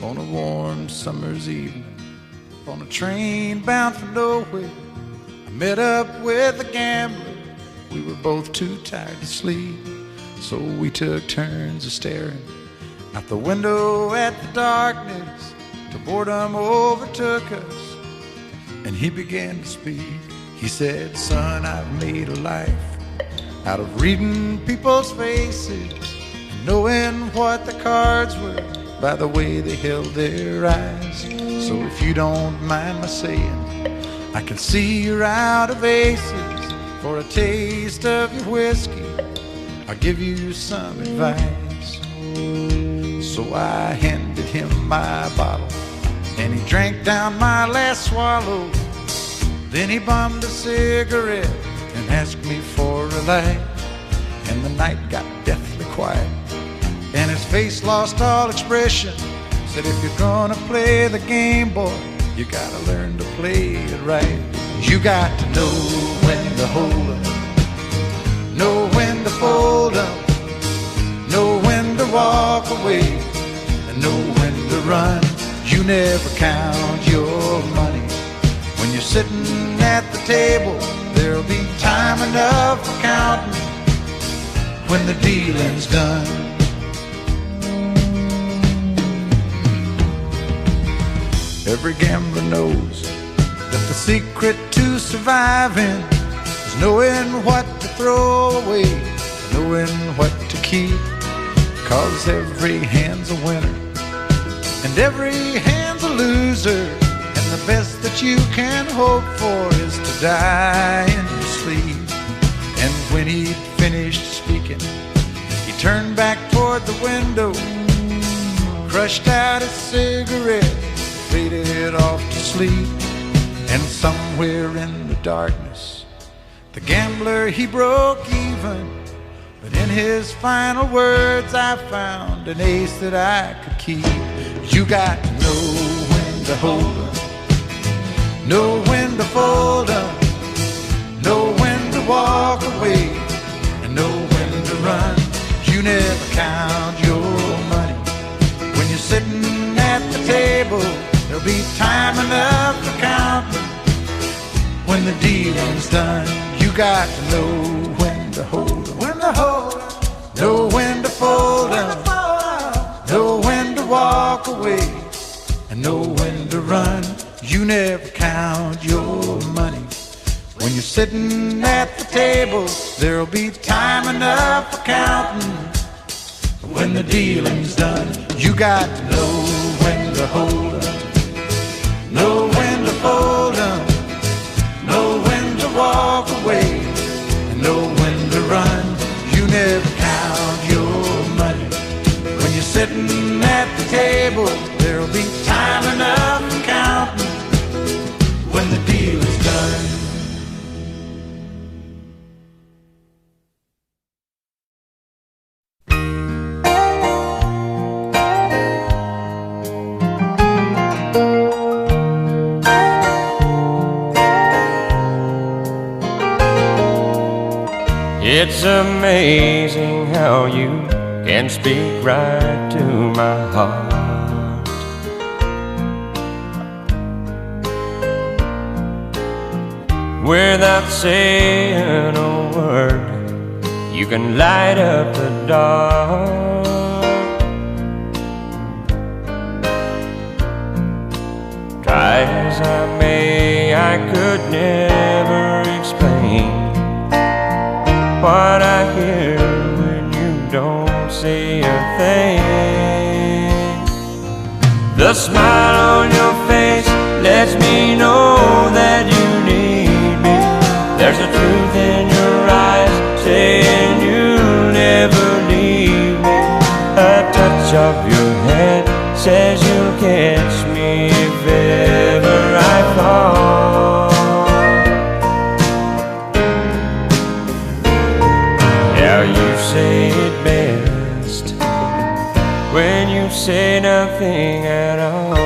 on a warm summer's evening, on a train bound for nowhere. I met up with a gambler. We were both too tired to sleep, so we took turns of staring out the window at the darkness till boredom overtook us, and he began to speak. He said, "Son, I've made a life out of reading people's faces and knowing what the cards were by the way they held their eyes. So if you don't mind my saying, I can see you're out of aces. For a taste of your whiskey, I'll give you some advice." So I handed him my bottle, and he drank down my last swallow. Then he bummed a cigarette and asked me for a light. And the night got deathly quiet, and his face lost all expression. Said, "If you're gonna play the game, boy, you gotta learn to play it right. You got to know when to hold 'em, know when to fold 'em, know when to walk away, and know when to run. You never count your money when you're sitting at the table. There'll be time enough for counting when the dealing's done." Every gambler knows that the secret to surviving is knowing what to throw away, knowing what to keep. 'Cause every hand's a winner and every hand's a loser, and the best that you can hope for is to die in your sleep. And when he'd finished speaking, he turned back toward the window, crushed out his cigarette, faded off to sleep. And somewhere in the darkness, the gambler, he broke even. But in his final words, I found an ace that I could keep. You got to know when to hold 'em, know when to fold 'em, know when to walk away, and know when to run. You never count your money when you're sitting at the table. There'll be time enough for counting when the dealing's done. You got to know when to hold 'em, when to hold 'em, know when to fold 'em, know when to walk away, and know when to run. You never count your money when you're sitting at the table. There'll be time enough for counting when the dealing's done. You got to know when to hold 'em, know when to fold 'em, know when to walk away, and know when to run. You never count your money when you're sitting at the table. There'll be time enough for counting when the deal is done. It's amazing how you can speak right to my heart. Without saying a word, you can light up the dark. Try as I may, I could never explain what I hear when you don't say a thing. The smile on your face lets me know that you need me. There's a truth in your eyes saying you'll never leave me. A touch of your hand says you'll catch me if ever I fall. You say it best when you say nothing at all.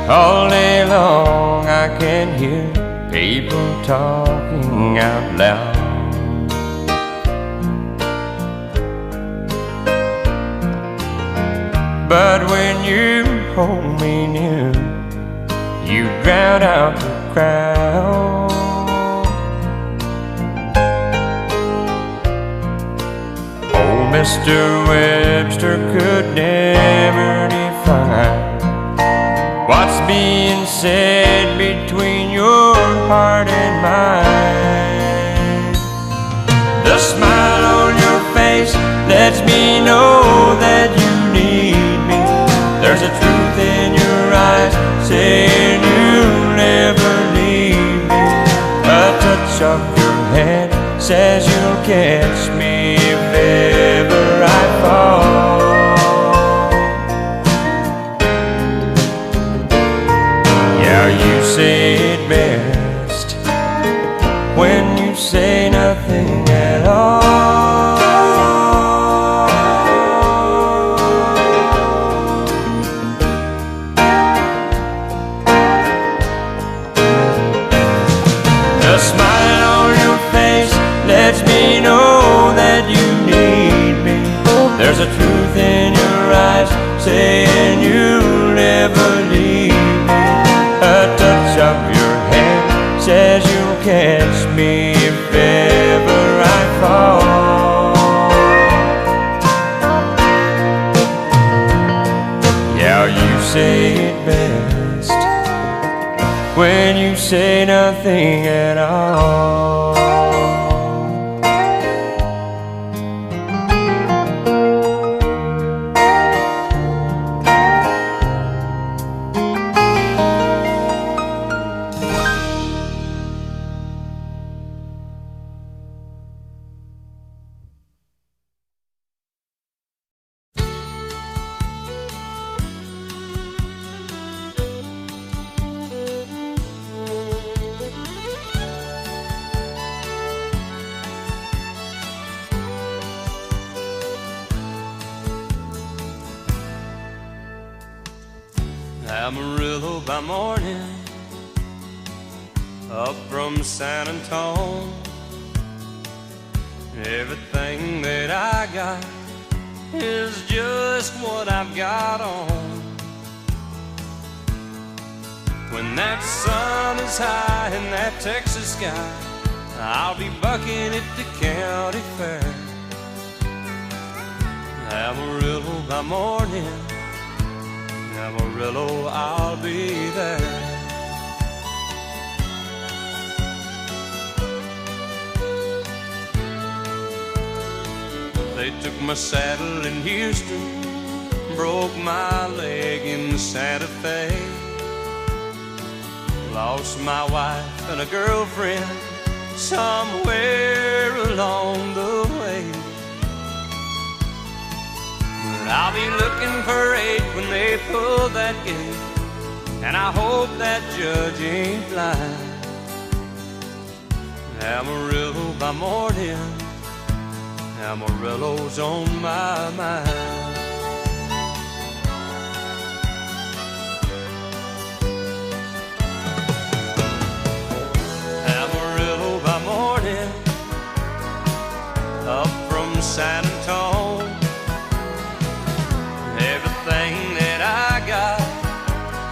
All day long I I can hear people talking out loud. But when you hold me near, you drown out the crowd. Old Mr. Webster could never define what's being said between your heart and mine. The smile on your face lets me know that you need me. There's a truth in your eyes saying you'll never leave me. A touch of your hand says you'll catch me if ever I fall. Yeah, you say it best when you say nothing at all. The smile on your face lets me know that you need me. There's a truth in your eyes saying you'll never leave me. A touch of your hand says you'll catch me if ever I fall. Yeah, you say it best when you say nothing at all. Amarillo by morning, up from San Antone. Everything that I got is just what I've got on. When that sun is high in that Texas sky, I'll be bucking at the county fair. Amarillo by morning, Amarillo, I'll be there. They took my saddle in Houston, broke my leg in Santa Fe. Lost my wife and a girlfriend somewhere along the way. I'll be looking for 8 when they pull that gate, and I hope that judge ain't blind. Amarillo by morning, Amarillo's on my mind. Amarillo by morning, up from San Antone. Everything that I got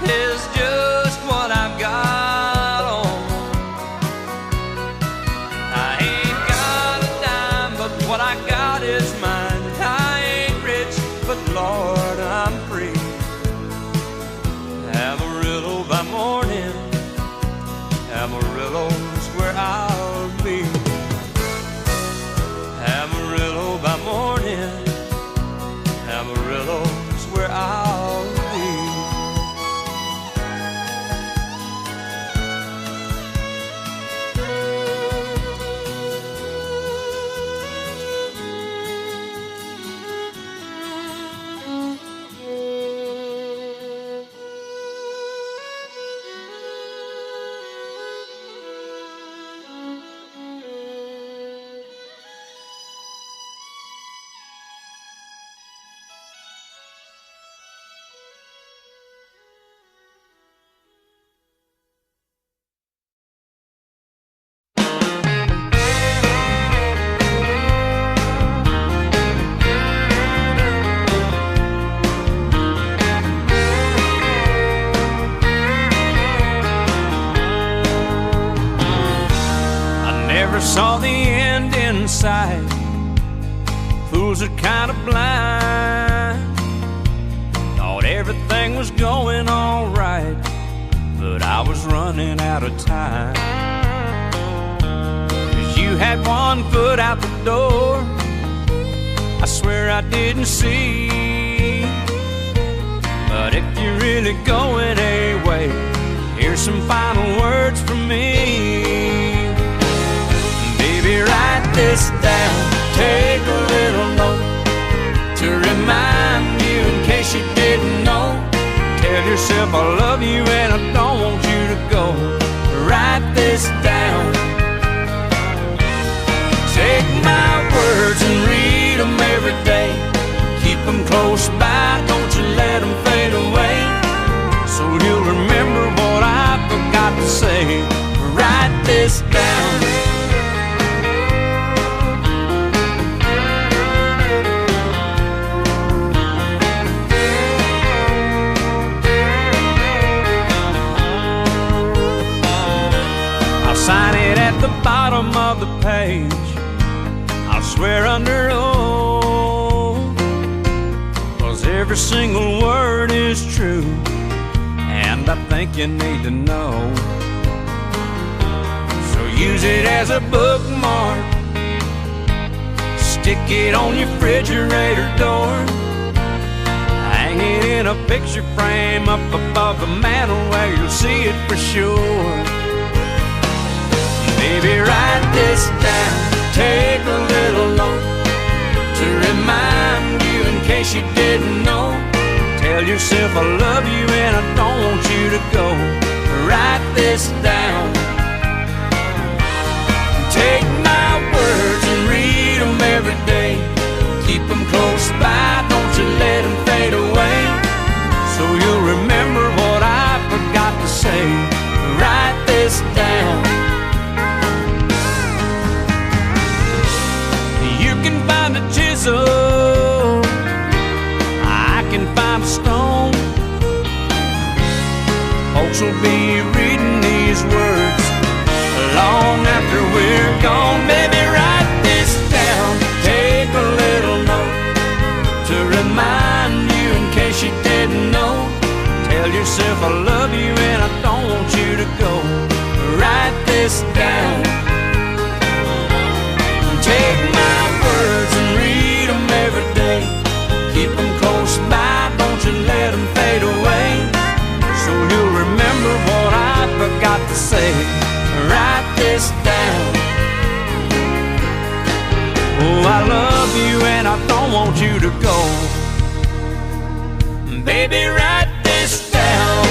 is just what I've got on. I ain't got a dime, but what I got is mine. I ain't rich, but Lord, I'm free. Amarillo by morning, Amarillo's where I'll be. Amarillo by morning, Amarillo's where I'll be. sight. Fools are kind of blind. Thought everything was going all right, but I was running out of time. 'Cause you had one foot out the door, I swear I didn't see. But if you're really going away, here's some final words from me. Baby, write this down, take a little note to remind you in case you didn't know. Tell yourself I love you and I don't want you to go. Write this down. Take my words and read them every day. Keep them close by, don't you let them fade away. So you'll remember what I forgot to say. Write this down. I'll sign it at the bottom of the page. I'll swear under oath, 'cause every single word is true, and I think you need to know. So use it as a bookmark, stick it on your refrigerator door, hang it in a picture frame up above the mantel where you'll see it for sure. Baby, write this down, take a little note to remind you in case you didn't know. Tell yourself I love you and I don't want you to go. Write this down. Take my words and read them every day. Keep them close by, don't you let them fade away. So you'll remember what I forgot to say. Write this down. You can find a chisel, I can find a stone. Folks will be reading these words long after we're gone. Baby, write this down, take a little note to remind you in case you didn't know. Tell yourself I love you and I don't want you to go. Write this down. Take my words and read them every day. Keep them close by, don't you let them fade away. So you'll remember what I forgot to say. Write this down. Oh, I love you and I don't want you to go. Baby, write this down.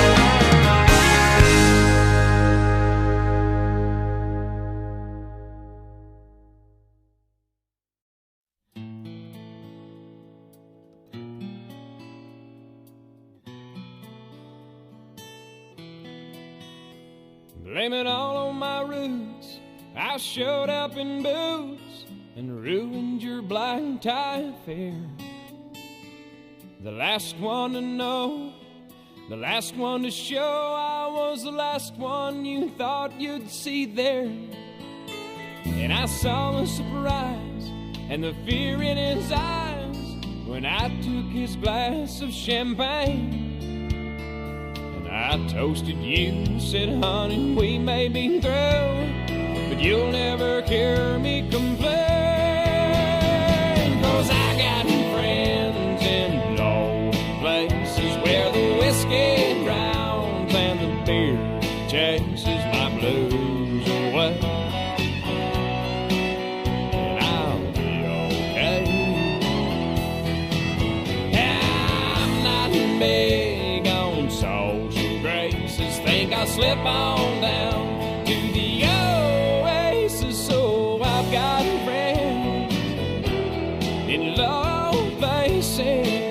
Blame it all on my roots. I showed up in boots and ruined your black tie affair. The last one to know, the last one to show I was the last one you thought you'd see there. And I saw the surprise and the fear in his eyes when I took his glass of champagne. I toasted you, said, honey, we may be through, but you'll never hear me complain. 'Cause I got friends in low places where the whiskey drowns and the beer chases my blues away. And I'll be okay. I'm not big on social graces, think I'll slip on down to the oasis. So I've got friends in low places.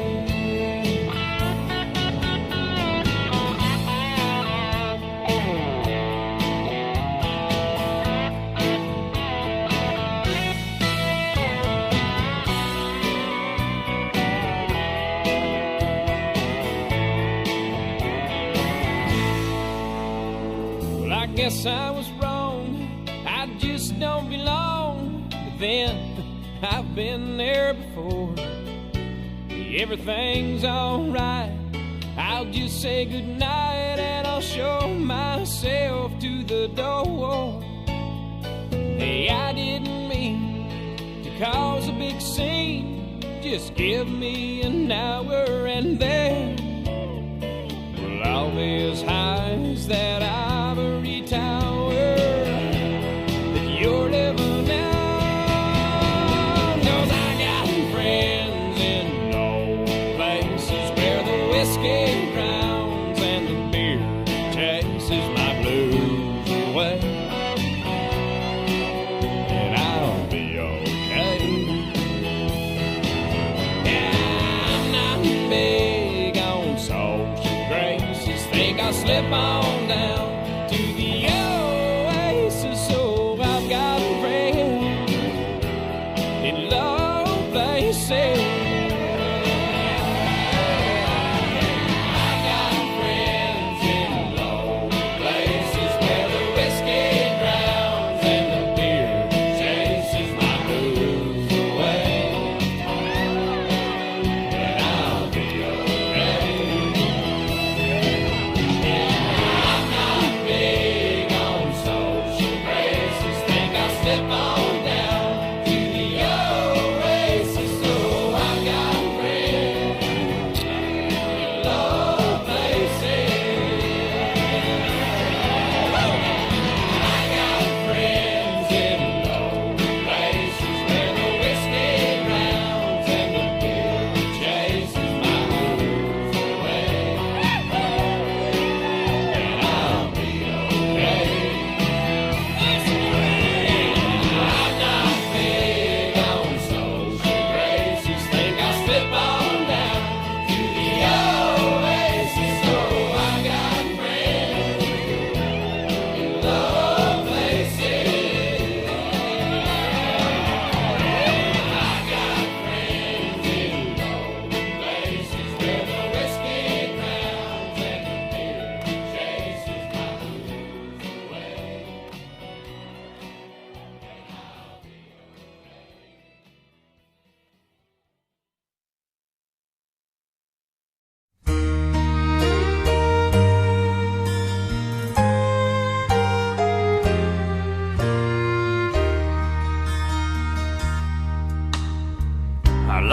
Well, I guess I was wrong, I just don't belong to then I've been there before. Everything's alright, I'll just say goodnight and I'll show myself to the door. Hey, I didn't mean to cause a big scene, just give me an hour and then well, I'll be as high as that ivory tower that you're living in. 'Cause I got friends in low places where the whiskey drowns and the beer chases my blues away. And I'll be okay. Yeah, I'm not big on social graces. Think I'll slip on down to the oasis. So I've got friends in low places.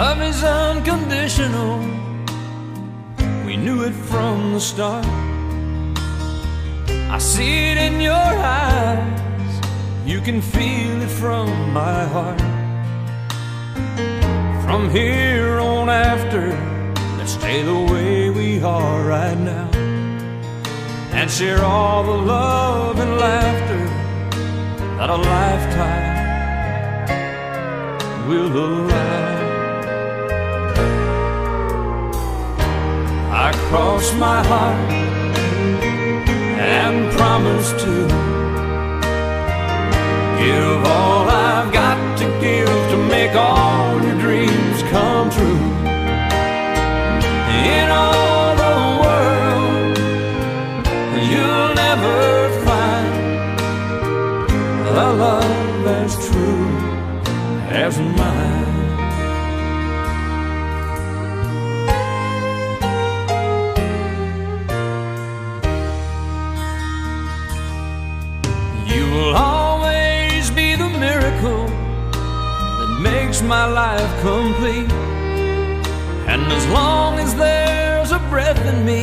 Love is unconditional. We knew it from the start. I see it in your eyes. You can feel it from my heart. From here on after, let's stay the way we are right now and share all the love and laughter that a lifetime will allow. I cross my heart and promise to give all I've got to give to make all your dreams come true. In all the world, you'll never find a love as true as mine. You'll always be the miracle that makes my life complete. And as long as there's a breath in me,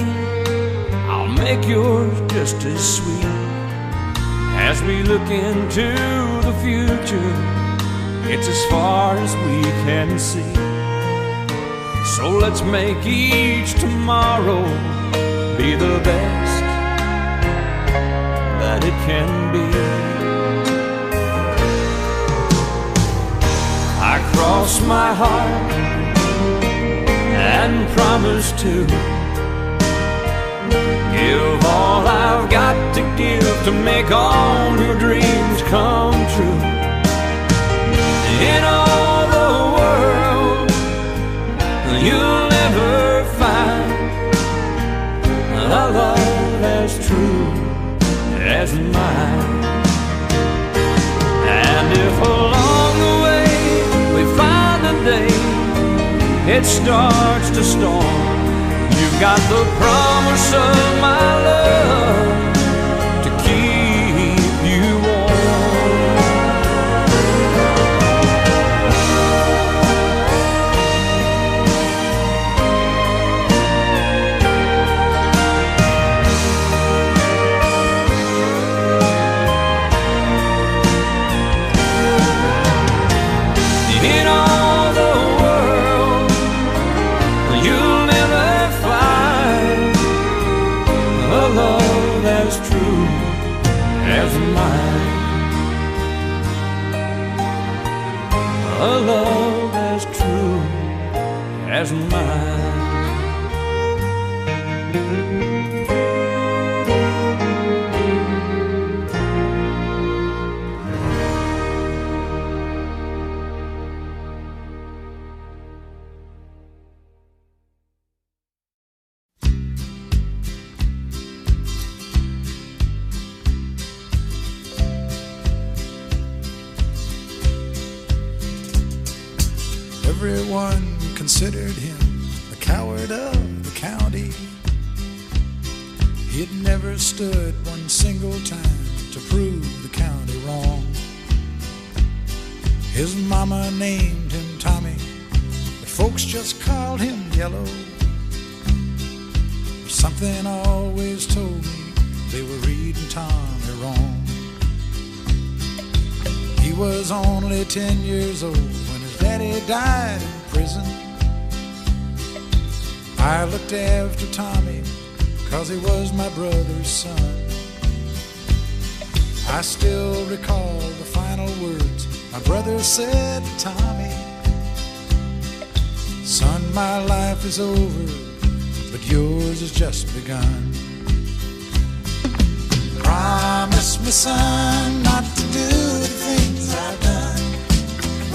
I'll make yours just as sweet. As we look into the future, it's as far as we can see. So let's make each tomorrow be the best that it can be. I cross my heart and promise to give all I've got to give to make all your dreams come true. In all the world, you'll never find a love as true as mine. And if along the way it starts to storm, you've got the promise of my love to keep you warm. In all the world, you'll never find a love as true as mine, a love as true as mine. Everyone considered him the coward of the county. He'd never stood one single time to prove the county wrong. His mama named him Tommy, but folks just called him Yellow. Something always told me they were reading Tommy wrong. He was only 10 years old when his daddy died in prison. I looked after Tommy 'cause he was my brother's son. I still recall the final words my brother said to Tommy. Son, my life is over, but yours has just begun. Promise me, son, not to do the things I've done.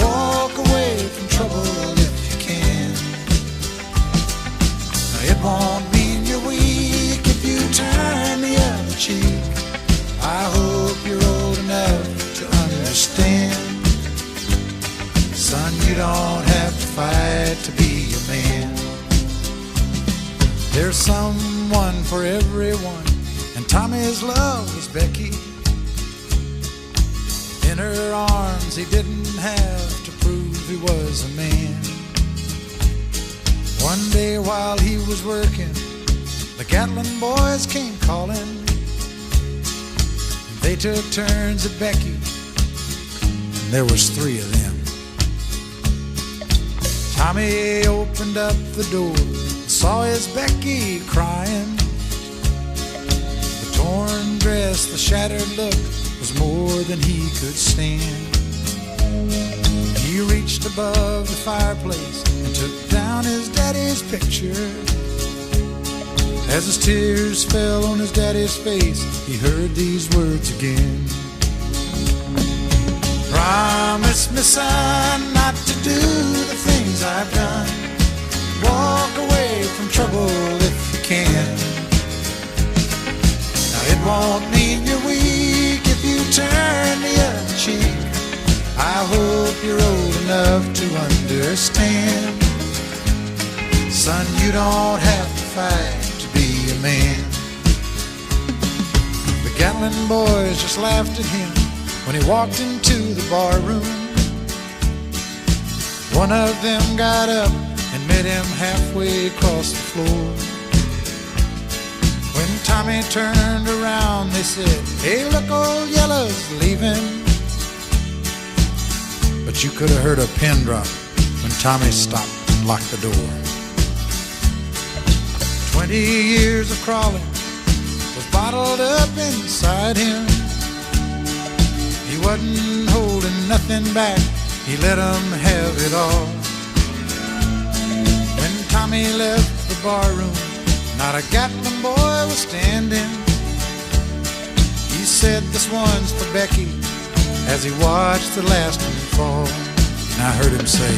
Walk away from trouble if you can. Now, it won't mean you're weak if you turn the other cheek. I hope you're old enough to understand. Son, you don't have to fight to be a man. There's someone for everyone, and Tommy's love was Becky. In her arms he didn't have to prove he was a man. One day while he was working, the Gatlin boys came calling. They took turns at Becky, and there was 3 of them. Tommy opened up the door and saw his Becky crying. The torn dress, the shattered look was more than he could stand. He reached above the fireplace and took down his daddy's picture. As his tears fell on his daddy's face, he heard these words again. Promise me, son, not to do the things I've done. Walk away from trouble if you can. Now, it won't mean you're weak if you turn the other cheek. I hope you're old enough to understand. Son, you don't have to fight to be a man. The Gatlin boys just laughed at him when he walked into the bar room. One of them got up and met him halfway across the floor. When Tommy turned around, they said, "Hey, look, old Yellow's leaving." But you could have heard a pin drop when Tommy stopped and locked the door. 20 years of crawling was bottled up inside him. He wasn't holding nothing back, he let them have it all. When Tommy left the bar room, not a Gatlin boy was standing. He said, "This one's for Becky," as he watched the last one fall. And I heard him say,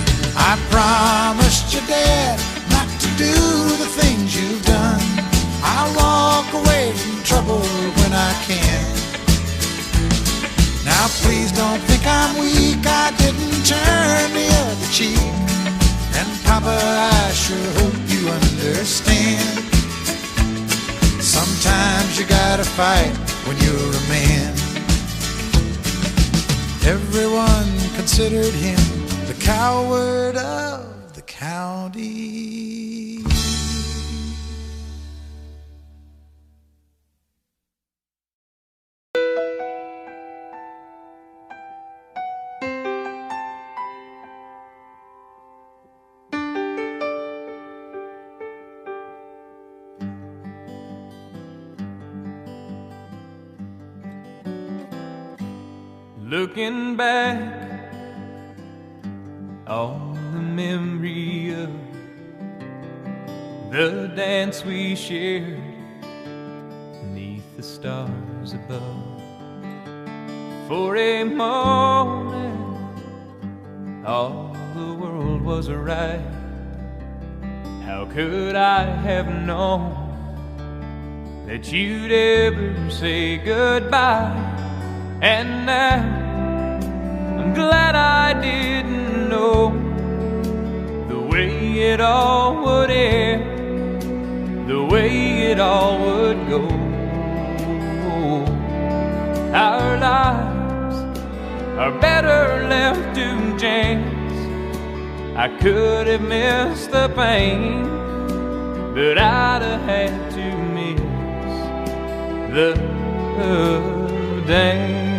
"I promised your dad not to do the things you've done. I'll walk away from trouble when I can. Now please don't think I'm weak, I didn't turn the other cheek. And Papa, I sure hope you understand. Sometimes you gotta fight when you're a man. Everyone considered him the coward of the county. Looking back on the memory of the dance we shared beneath the stars above. For a moment, all the world was right. How could I have known that you'd ever say goodbye? And now I'm glad I didn't know the way it all would end, the way it all would go. Our lives are better left to chance. I could have missed the pain, but I'd have had to miss the dance.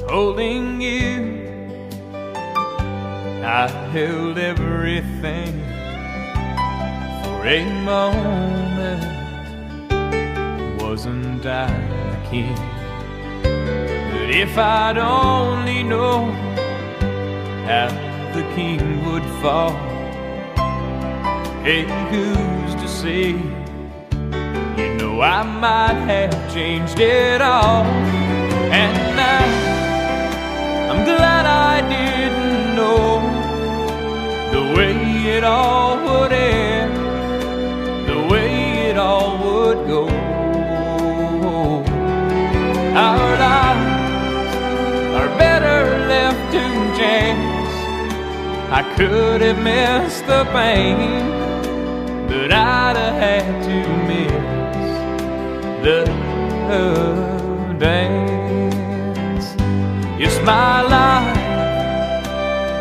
Holding you, I held everything. For a moment, wasn't I the king? But if I'd only known how the king would fall, hey, who's to say? You know I might have changed it all. And now I'm glad I didn't know the way it all would end, the way it all would go. Our lives are better left to chance. I could have missed the pain, but I'd have had to miss the dance. It's my life,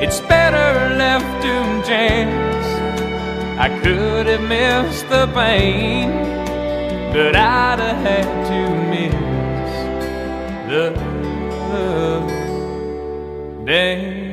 it's better left to chance. I could have missed the pain, but I'd have had to miss the dance.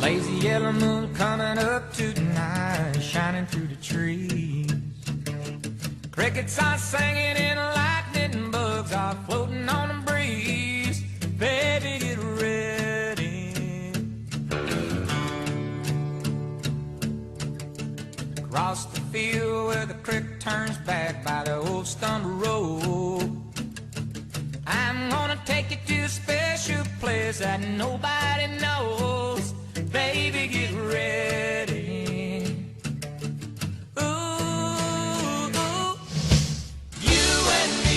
Lazy yellow moon coming up tonight, shining through the trees. Crickets are singing and lightning bugs are floating on the breeze. Baby, get ready. Across the field where the creek turns back by the old stumble road, I'm gonna take you to a special place that nobody knows. Baby, get ready. Ooh, ooh. You and me.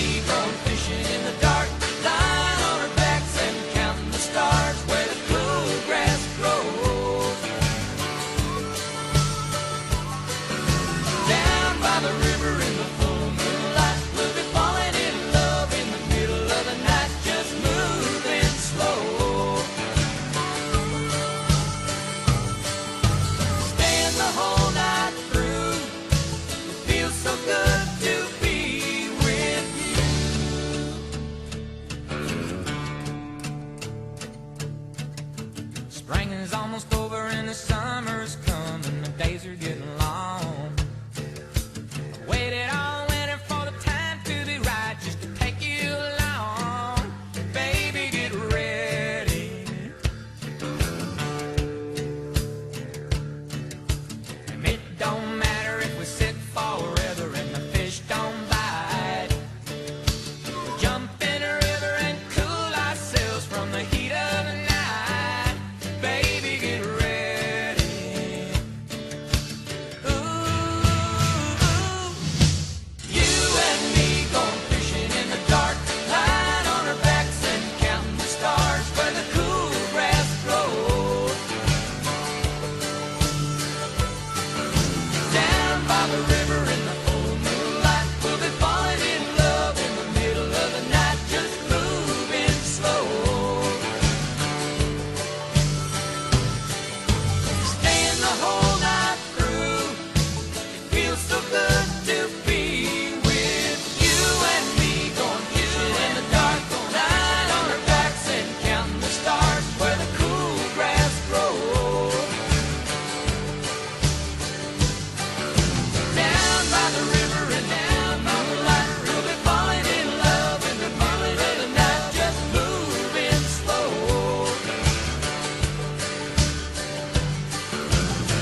Spring is almost over and the summer's coming. The days are getting long. I waited all winter for the time to be right, just to take you along. Baby, get ready. And it don't matter if we sit forever and the fish don't bite. We'll jump in a river and cool ourselves from the heat of the night. Baby, get ready. Ooh, you and me going fishing in the dark, lying on our backs and counting the stars where the cool grass grows. Down by the river in the full moonlight, we'll be falling in love in the middle of the night, just moving slow. Staying the whole night through, it feels so good to be with you and me, going fishing in the dark, lying on our backs and counting the stars where the cool grass grows. Down by the river and down by the light, we'll be falling in love in the middle of the night, just moving slow.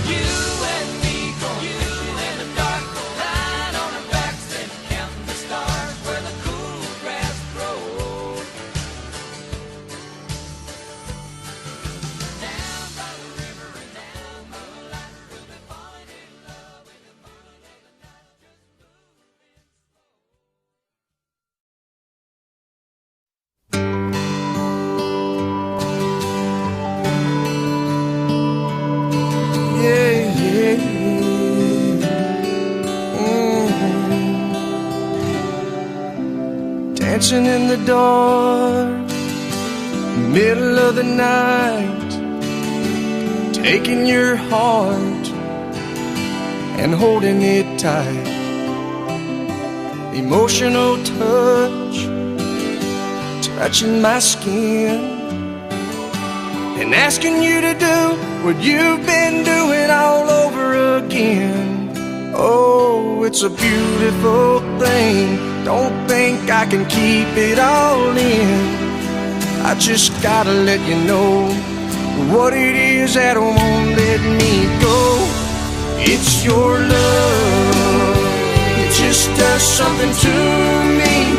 You and me going fishing in the dark, lying on our backs and counting the stars where the cool grass grows. Down by the river and down by the light, we'll be falling in love in the middle of the night, just Yeah, yeah, Dancing in the dark, middle of the night, taking your heart and holding it tight. Emotional touch, touching my skin, and asking you to do what you've been doing all over again. Oh, it's a beautiful thing. Don't think I can keep it all in. I just gotta let you know what it is that won't let me go. It's your love. It just does something to me.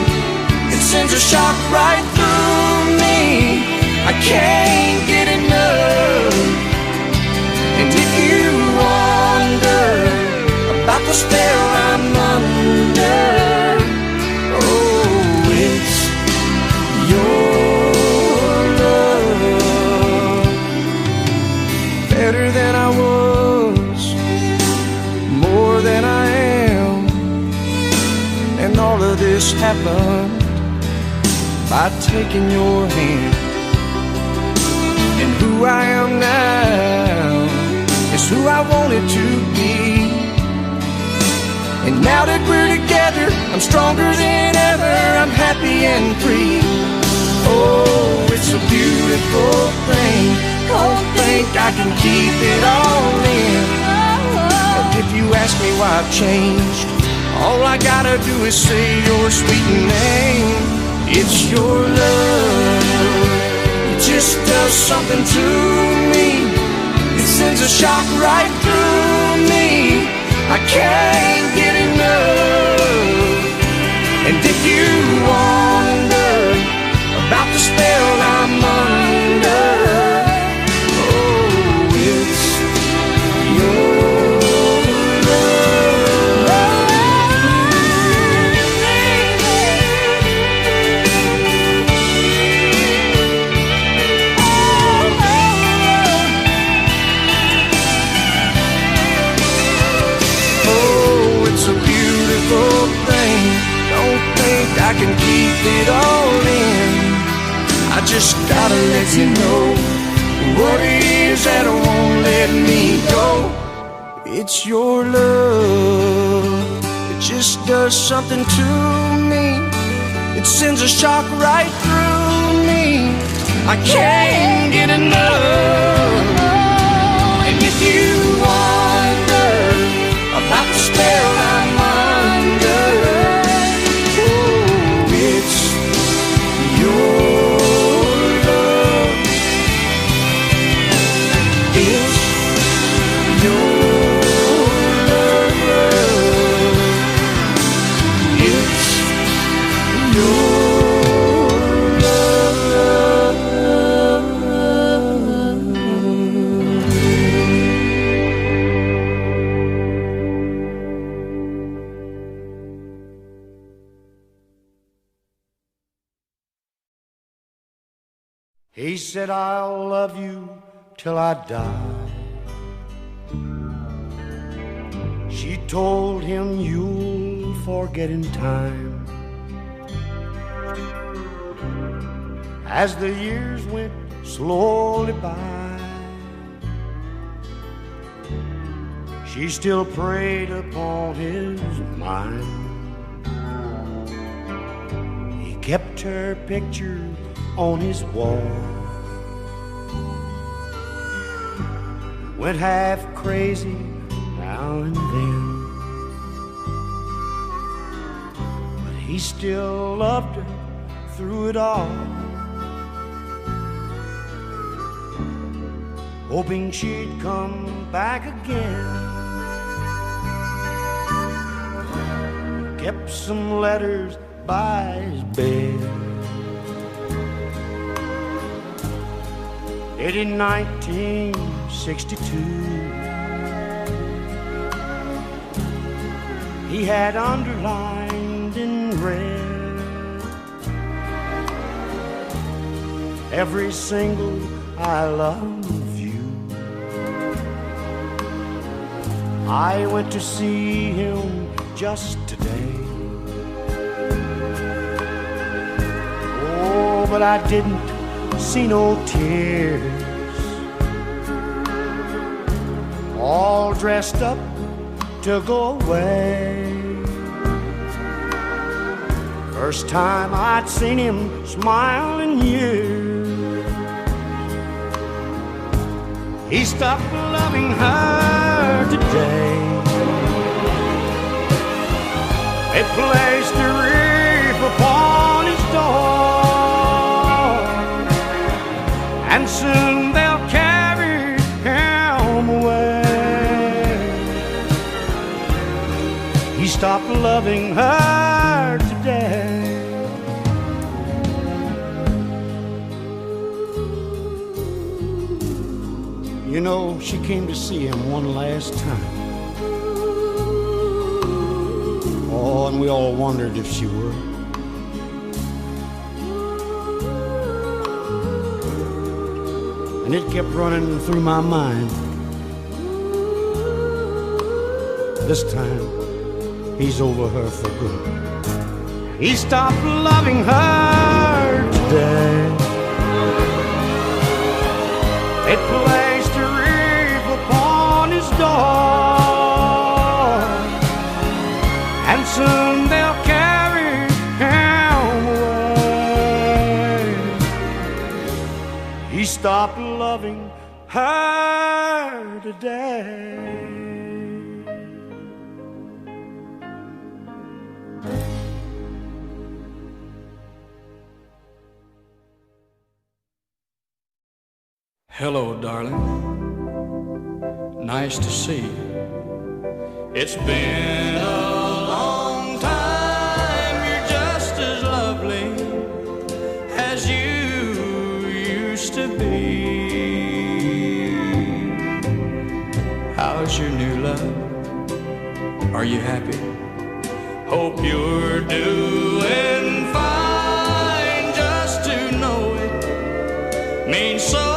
It sends a shock right through me. I can't get enough. And if you wonder about the spell I'm under, oh, it's your love. Better than I was, more than I am. And all of this happened by taking your hand. And who I am now is who I wanted to be. And now that we're together, I'm stronger than ever. I'm happy and free. Oh, it's a beautiful thing. Don't think I can keep it all in. And if you ask me why I've changed, all I gotta do is say your sweet name. It's your love. It just does something to me. It sends a shock right through me. I can't get enough. And if you wonder about the spell I'm under, oh, it's your I can keep it all in. I just gotta let you know what it is that won't let me go. It's your love. It just does something to me. It sends a shock right through me. I can't get enough. He said, I'll love you till I die. She told him, you'll forget in time. As the years went slowly by, she still preyed upon his mind. He kept her picture on his wall, went half crazy now and then, but he still loved her through it all, hoping she'd come back again. Kept some letters by his bed, dated 1962. He had underlined in red every single I love you. I went to see him just today. Oh, but I didn't see no tears. All dressed up to go away. First time I'd seen him smile in years. He stopped loving her today. They placed a wreath upon his door, and soon they'll carry him away. He stopped loving her today. You know, she came to see him one last time. Oh, and we all wondered if she would. And it kept running through my mind. This time, he's over her for good. He stopped loving her today. It placed a wreath upon his door, and soon they'll carry him away. He stopped loving her today. Hello, darling. Nice to see you. It's been a long time. You're just as lovely as you used to be. How's your new love? Are you happy? Hope you're doing fine. Just to know it means so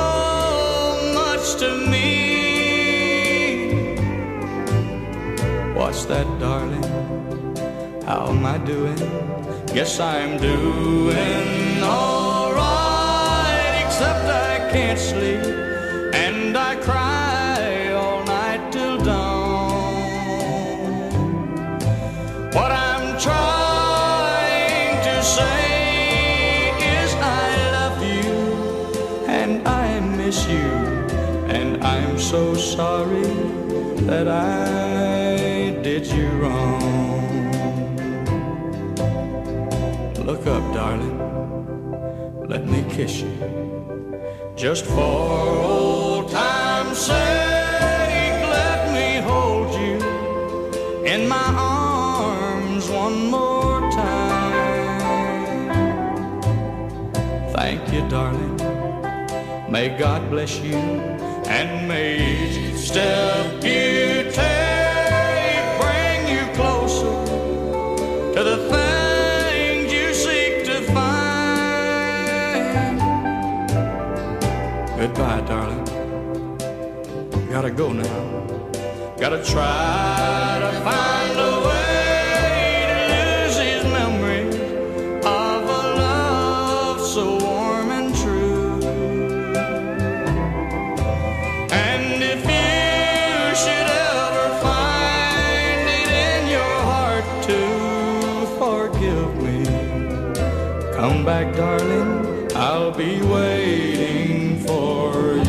to me. What's that, darling? How am I doing? Guess I'm doing all right, except I can't sleep and I cry all night till dawn. What I'm trying to say is I love you and I miss you. And I'm so sorry that I did you wrong. Look up, darling, let me kiss you. Just for old time's sake, let me hold you in my arms one more time. Thank you, darling. May God bless you. And may each step you take bring you closer to the things you seek to find. Goodbye, darling. Gotta go now. Gotta try to find a way to lose these memories of a love so warm and true. And if you should ever find it in your heart to forgive me, come back, darling, I'll be waiting for you.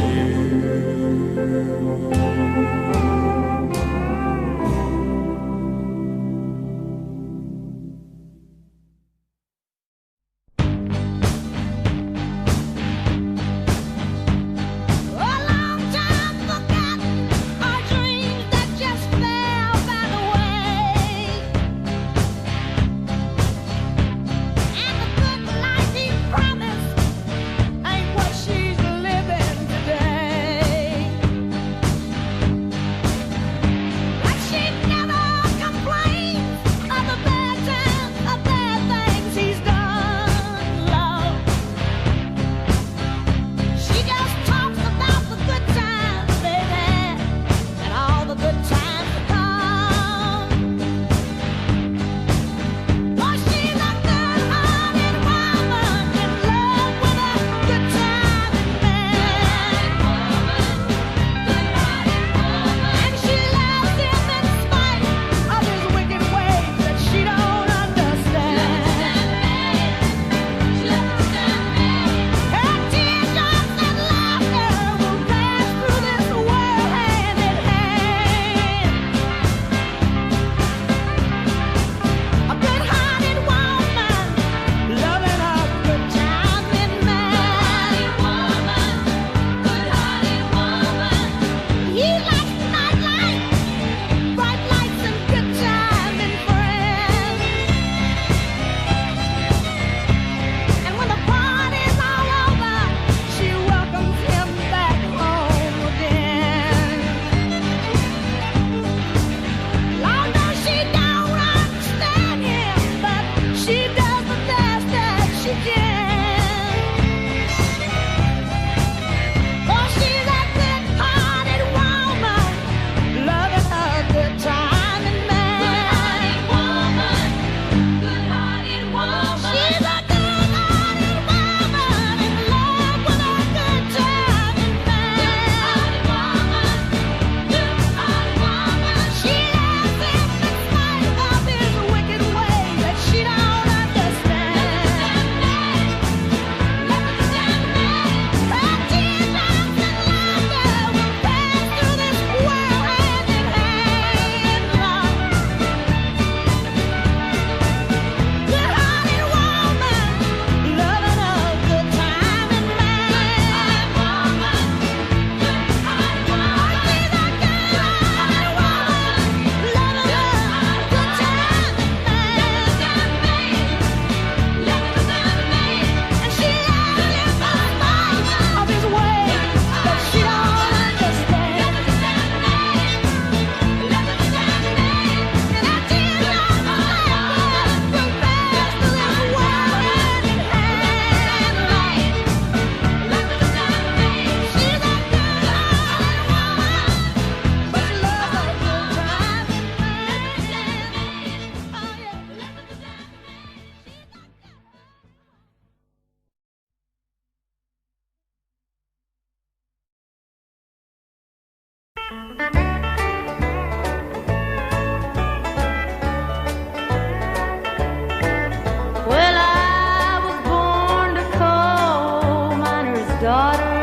Well, I was born a coal miner's daughter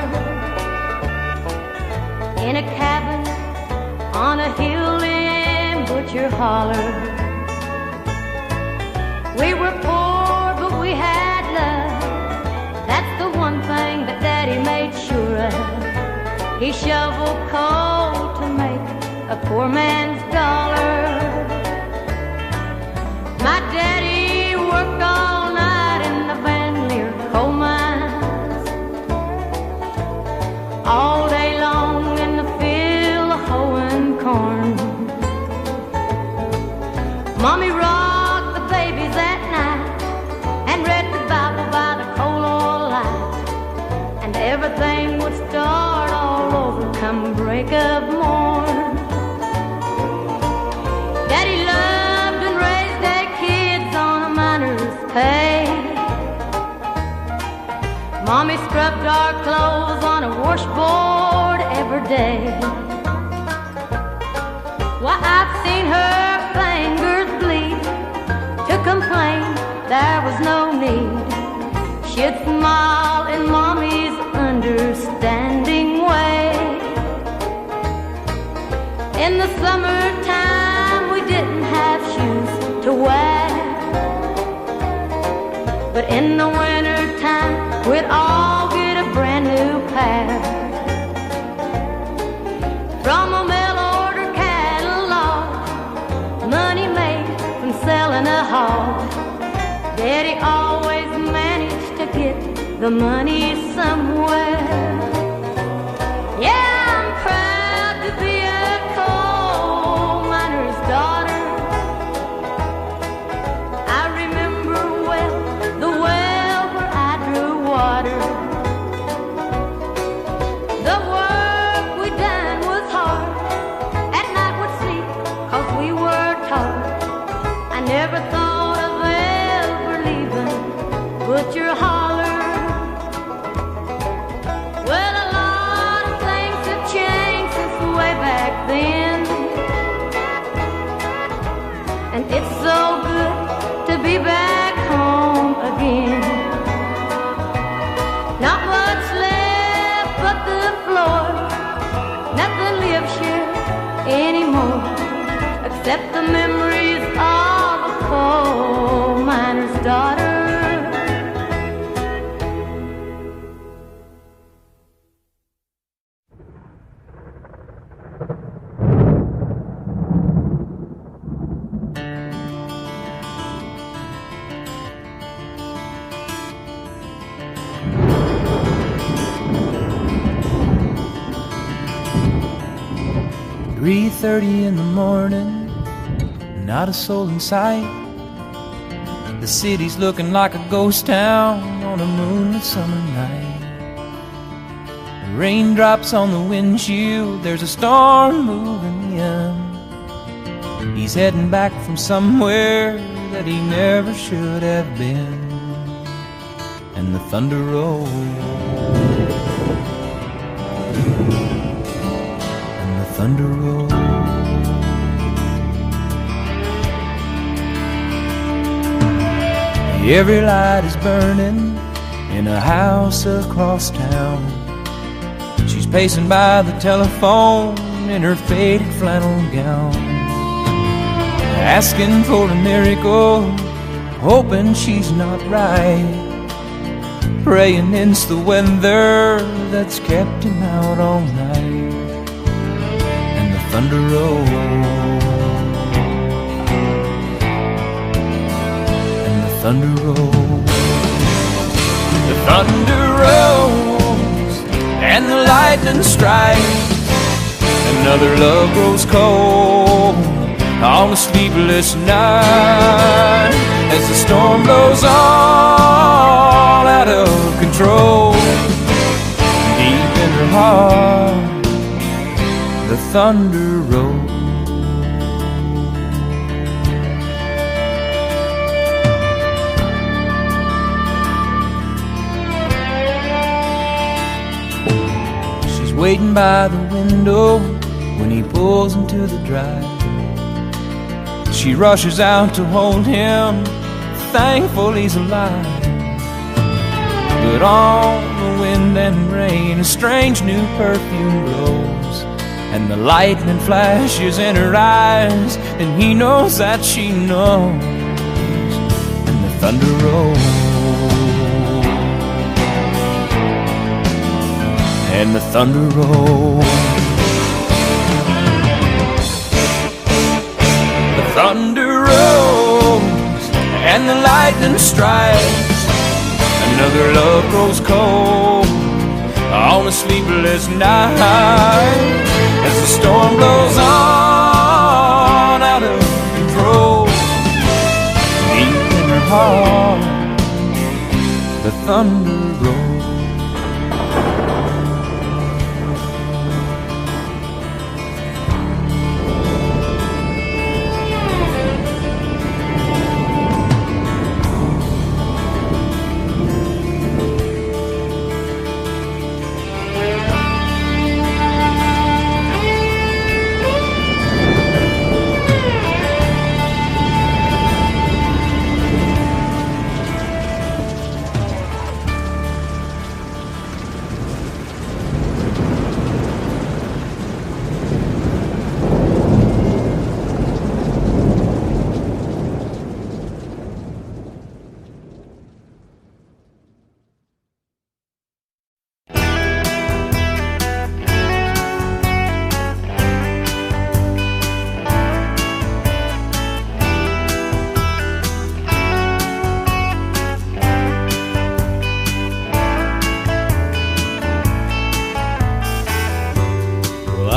in a cabin on a hill in Butcher Holler. We were poor, but we had love. That's the one thing that Daddy made sure of. He shoveled coal to make a poor man's dollar. My daddy worked all night in the Van Leer coal mines, all day long in the field hoeing corn. Mommy rocked the babies at night and read the Bible by the coal oil light, and everything would start all over come break of morn. Daddy loved and raised their kids on a miner's pay. Mommy scrubbed our clothes on a washboard every day. Why, I've seen her fingers bleed. To complain, there was no need. She'd smile in Mommy's understanding way. In the summertime, we didn't have shoes to wear, but in the wintertime, we'd all get a brand new pair. From a mail-order catalog, money made from selling a hog, Daddy always managed to get the money somewhere. Yeah, I'm proud to be a coal miner's daughter. I remember well the well where I drew water. The work we done was hard. At night we'd sleep 'cause we were taught. I never thought of ever leaving Butcher Holler. Well, a lot of things have changed since way back then, and it's so good to be back home again. Not much left but the floor, nothing lives here anymore, except the memories of a coal miner's daughter. "3:30 in the morning, not a soul in sight. The city's looking like a ghost town on a moonlit summer night. Raindrops on the windshield, there's a storm moving in. He's heading back from somewhere that he never should have been. And the thunder rolls, and the thunder rolls. Every light is burning in a house across town. She's pacing by the telephone in her faded flannel gown, asking for a miracle, hoping she's not right, praying it's the weather that's kept him out all night. And the thunder rolls, and the thunder rolls. The thunder rolls and the lightning strikes. Another love grows cold on a sleepless night, as the storm blows all out of control. Deep in her heart, the thunder rolls. She's waiting by the window when he pulls into the drive. She rushes out to hold him, thankful he's alive. But on the wind and rain, a strange new perfume blows, and the lightning flashes in her eyes, and he knows that she knows. And the thunder rolls, and the thunder rolls. Thunder rolls and the lightning strikes. Another love grows cold on a sleepless night, as the storm blows on out of control. Deep in her heart, the thunder rolls.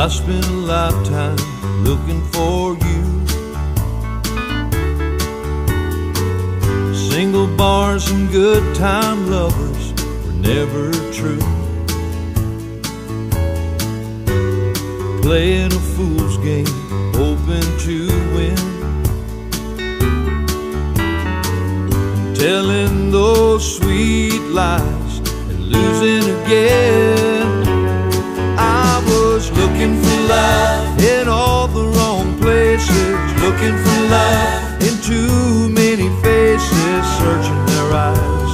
I spent a lifetime looking for you. Single bars and good time lovers were never true. Playing a fool's game, hoping to win, telling those sweet lies and losing again. I was looking for love in all the wrong places, looking for love in too many faces, searching their eyes,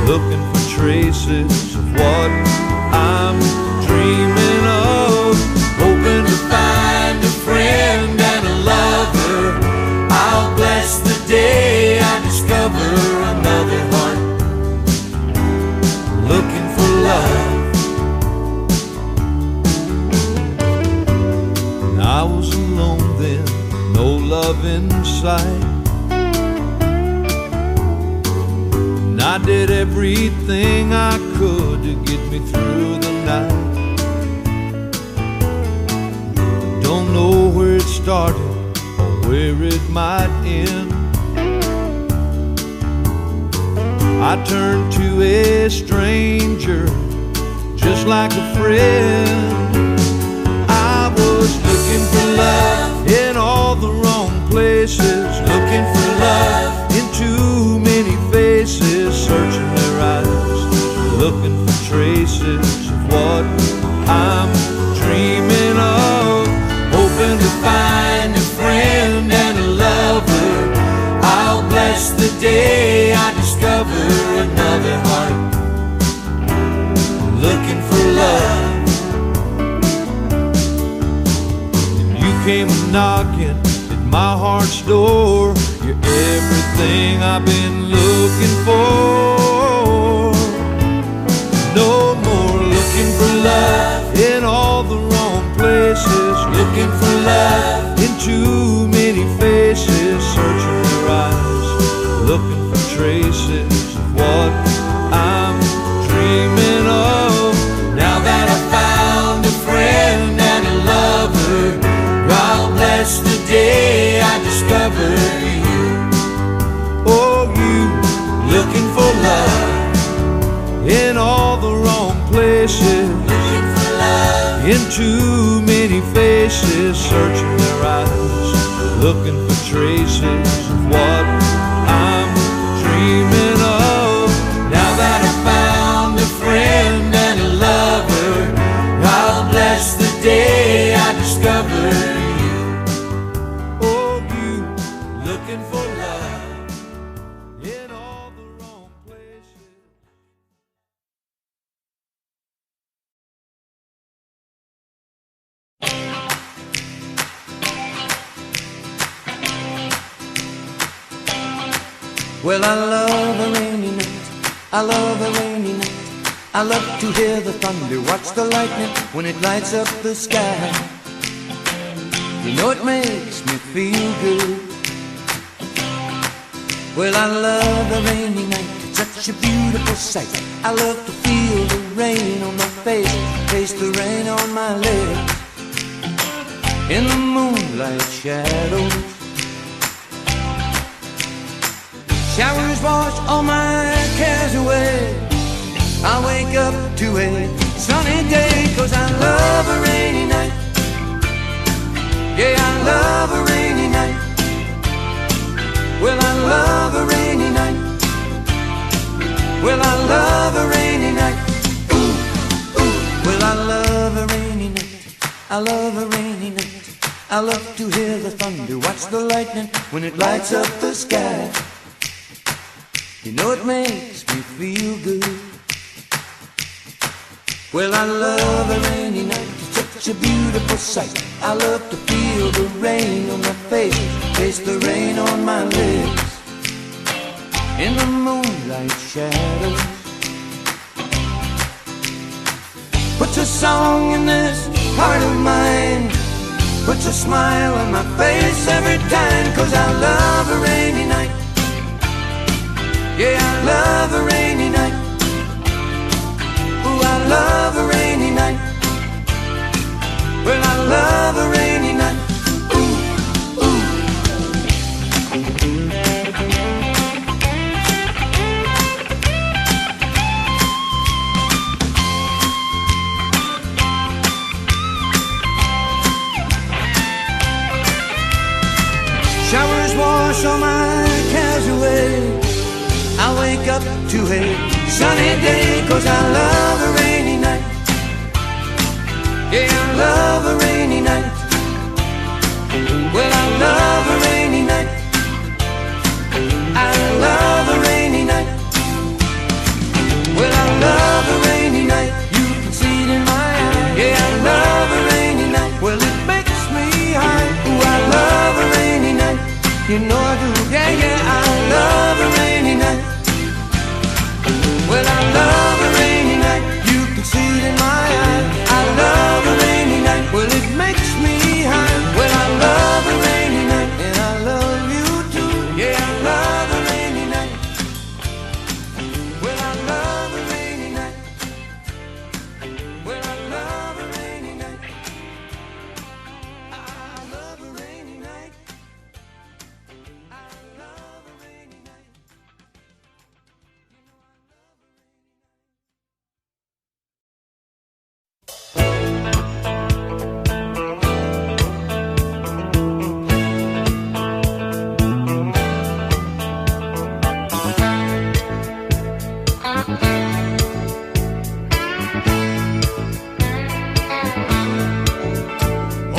looking for traces of what I'm dreaming of, hoping to find a friend and a lover. I'll bless the day I discover another heart looking for love. I was alone then, no love in sight, and I did everything I could to get me through the night. Don't know where it started or where it might end. I turned to a stranger just like a friend. I was looking for love in all the wrong places, looking for love in too many faces, searching their eyes, looking for traces of what I'm dreaming of, hoping to find a friend and a lover. I'll bless the day I discover another heart looking for love. Came knocking at my heart's door. You're everything I've been looking for. No more looking for love in all the wrong places, looking for love in too many faces, searching their eyes, looking for traces of what I'm dreaming of. Now that I found a friend and a lover, I'll bless the day I discover you. Oh, you looking for love in all the wrong places, looking for love in too many faces, searching their eyes, looking for traces of what I'm dreaming of. Now that I found a friend and a lover, I'll bless the day I discover you. Oh, you looking for love in all the wrong places. Well, I love a rainy night, I love a rainy night. I love to hear the thunder, watch the lightning when it lights up the sky. You know it makes me feel good. Well, I love a rainy night, it's such a beautiful sight. I love to feel the rain on my face, taste the rain on my lips. In the moonlight shadows, showers wash all my cares away. I wake up to a sunny day, 'cause I love a rainy night. Yeah, I love a rainy night. Well, I love a rainy night. Well, I love a rainy night. Ooh, ooh. Well, I love a rainy night. I love a rainy night. I love to hear the thunder, watch the lightning when it lights up the sky. You know it makes me feel good. Well, I love a rainy night, it's such a beautiful sight. I love to feel the rain on my face, taste the rain on my lips. In the moonlight shadows, put a song in this heart of mine, put a smile on my face every time, 'cause I love a rainy night. Yeah, I love a rainy night. Ooh, I love a rainy night. Well, I wash all my cares away. I wake up to a sunny day, 'cause I love a rainy night. Yeah, I love a rainy night. Well, I love a rainy night. I love a rainy night. Well, I love a rainy night. You can see it in my eyes. Yeah, I love a rainy night. Well, it makes me high. Ooh, I love a rainy night. You know I do. Yeah, yeah, I love a rainy night. Well, I love a rainy night. You can see it in my eyes. I love a rainy night. Well, it makes me high. Well, I love a rainy night. And I love you too. Yeah, I love a rainy night. Well, I love a rainy night. Well, I love a rainy night. I love a rainy night. I love a rainy night.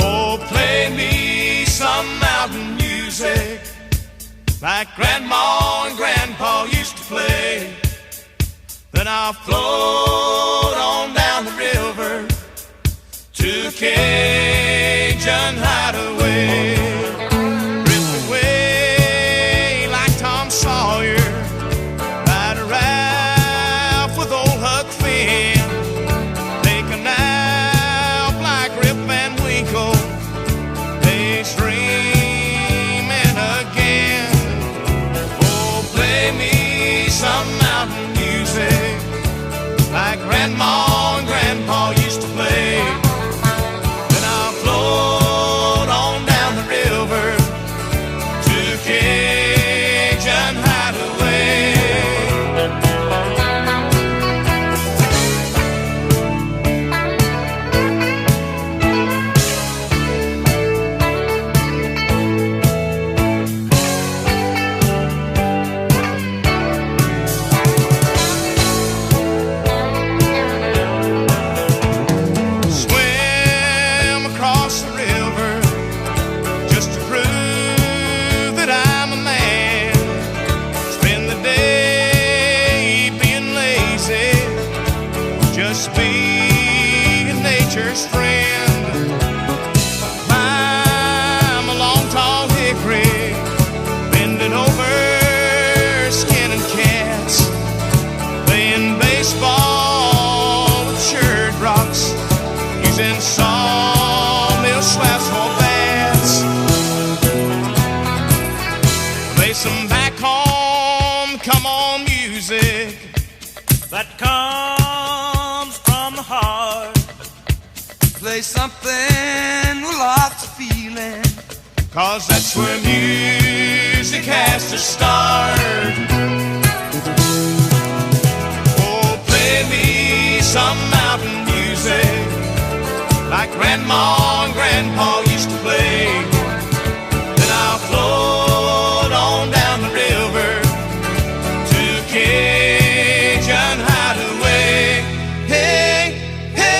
Oh, play me some mountain music like Grandma and Grandpa used to play. Then I'll float on down the river to a Cajun hideaway. Drift away like Tom Sawyer, ride a raft with old Huck Finn. Take a nap like Rip Van Winkle, daydreaming again. Oh, play me some mountain music like Grandma and Grandpa used to play. Then I'll float on down the river to Cajun hideaway. Swim across the river just to prove that I'm a man. Spend the day being lazy, just being nature's friend. Climb a long tall hickory, bending over, skinning cats, playing baseball with shirt rocks, using sawmill swaps for bats. Play some back home, come on music that comes from the heart. Play something with lots of feeling, 'cause that's where music has to start. Oh, play me some mountain music like Grandma and Grandpa used to play. Then I'll float on down the river to Cajun hideaway. Hey, hey.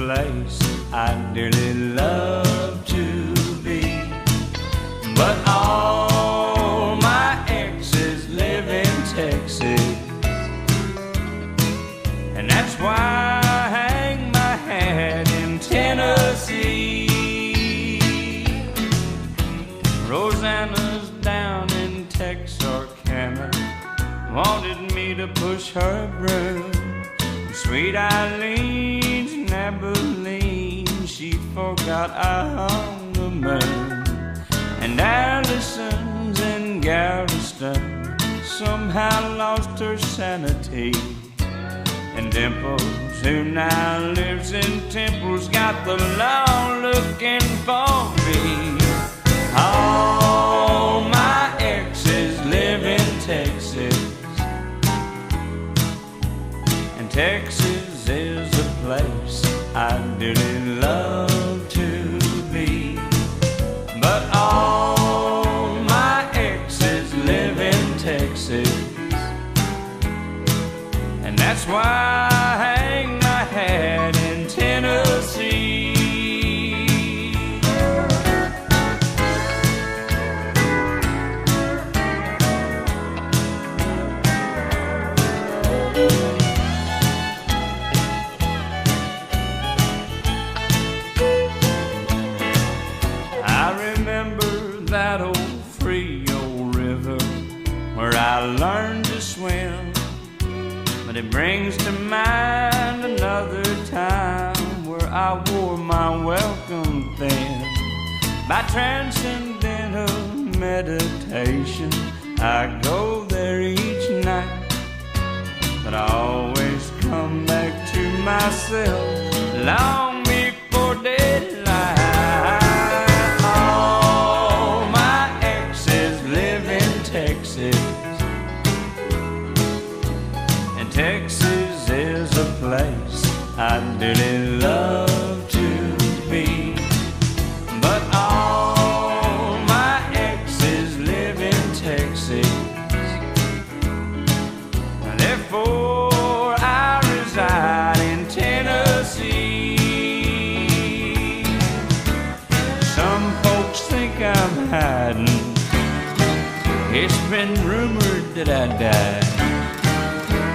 place I'd dearly love to be. But all my exes live in Texas, and that's why I hang my hat in Tennessee. Rosanna's down in Texarkana, wanted me to push her broom. Sweet Eileen's in Abilene, she forgot I hung the moon. And Allison's in Galveston somehow lost her sanity. And Dimples, who now lives in Temple's, got the law looking for me. All my exes live in Texas, and Texas is a place I'd dearly love to be. But all my exes live in Texas, and that's why I hang my hat in Tennessee. That old Frio River where I learned to swim, but it brings to mind another time where I wore my welcome thin. By transcendental meditation, I go there each night, but I always come back to myself long before daylight. Texas is a place I'd dearly love to be. But all my exes live in Texas, therefore I reside in Tennessee. Some folks think I'm hiding, it's been rumored that I died,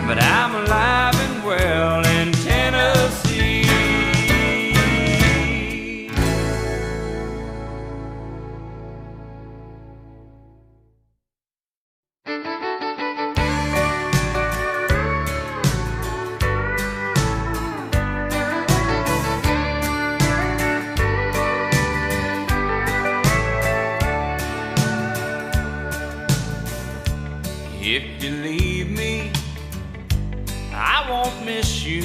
but I'm alive and well in Tennessee. If you leave me, I won't miss you,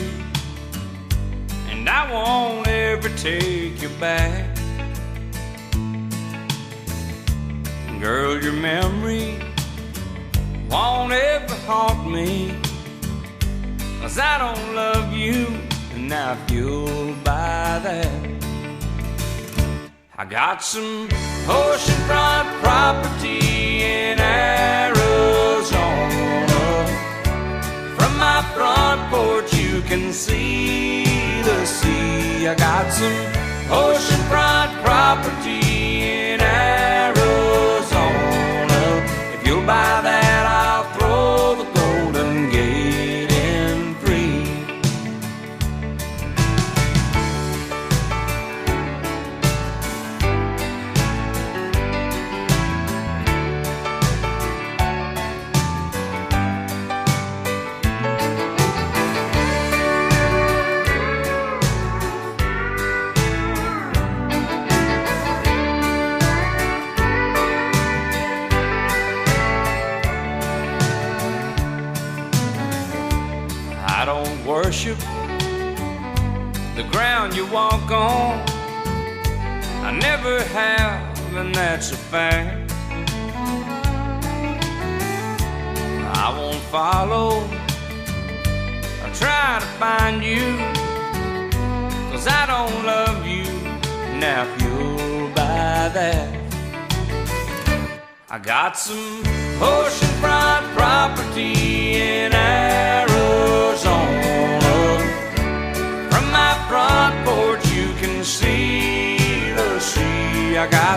and I won't ever take you back. Girl, your memory won't ever haunt me, 'cause I don't love you, and now fueled by that. I got some oceanfront property in Arizona. From my front porch you can see the sea. I got some oceanfront property in Arizona. If you'll buy that, I'll throw the Golden Gate in free. I don't worship the ground you walk on. I never have, and that's a fact. I won't follow or try to find you, 'cause I don't love you, now fueled by that. I got some oceanfront property in Arizona. From my front porch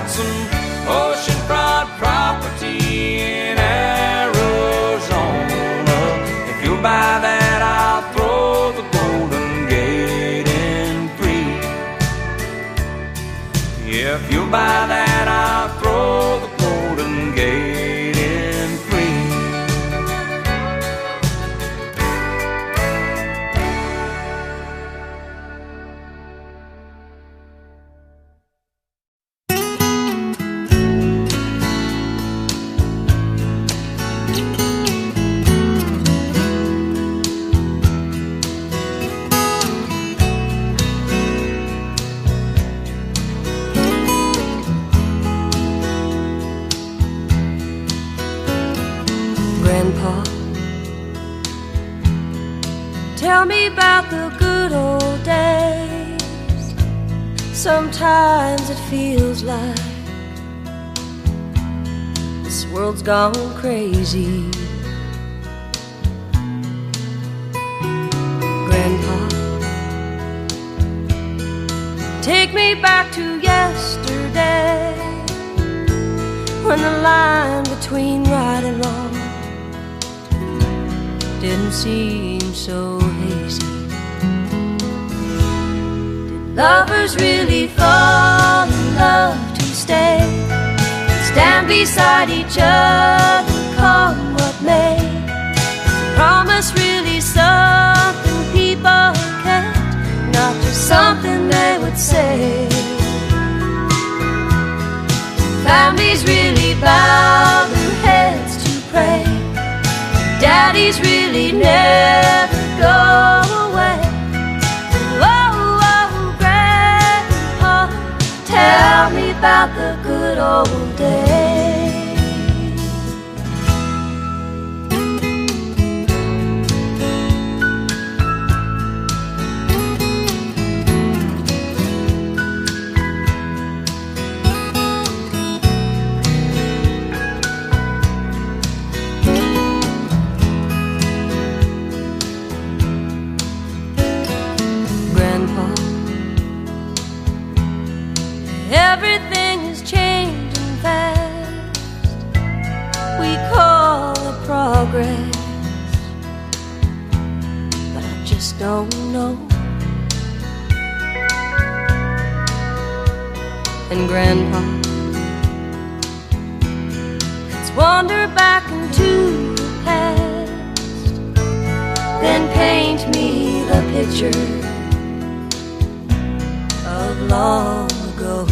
got some oceanfront property in Arizona. If you'll buy that, I'll throw the Golden Gate in free. Yeah, if you'll buy that, I'll throw the Golden Gate in free. Grandpa, tell me about the good old days. Sometimes it feels like this world's gone crazy. Grandpa, take me back to yesterday, when the line between right and wrong didn't seem so hazy. Did lovers really fall in love to stay, stand beside each other, come what may? Is a promise really something people kept, not just something they would say? Families really bow their heads to pray, daddies really never go away. Oh, oh, Grandpa, tell me about the good old days. Everything is changing fast, we call it progress, but I just don't know. And Grandpa, let's wander back into the past, then paint me the picture of long ago.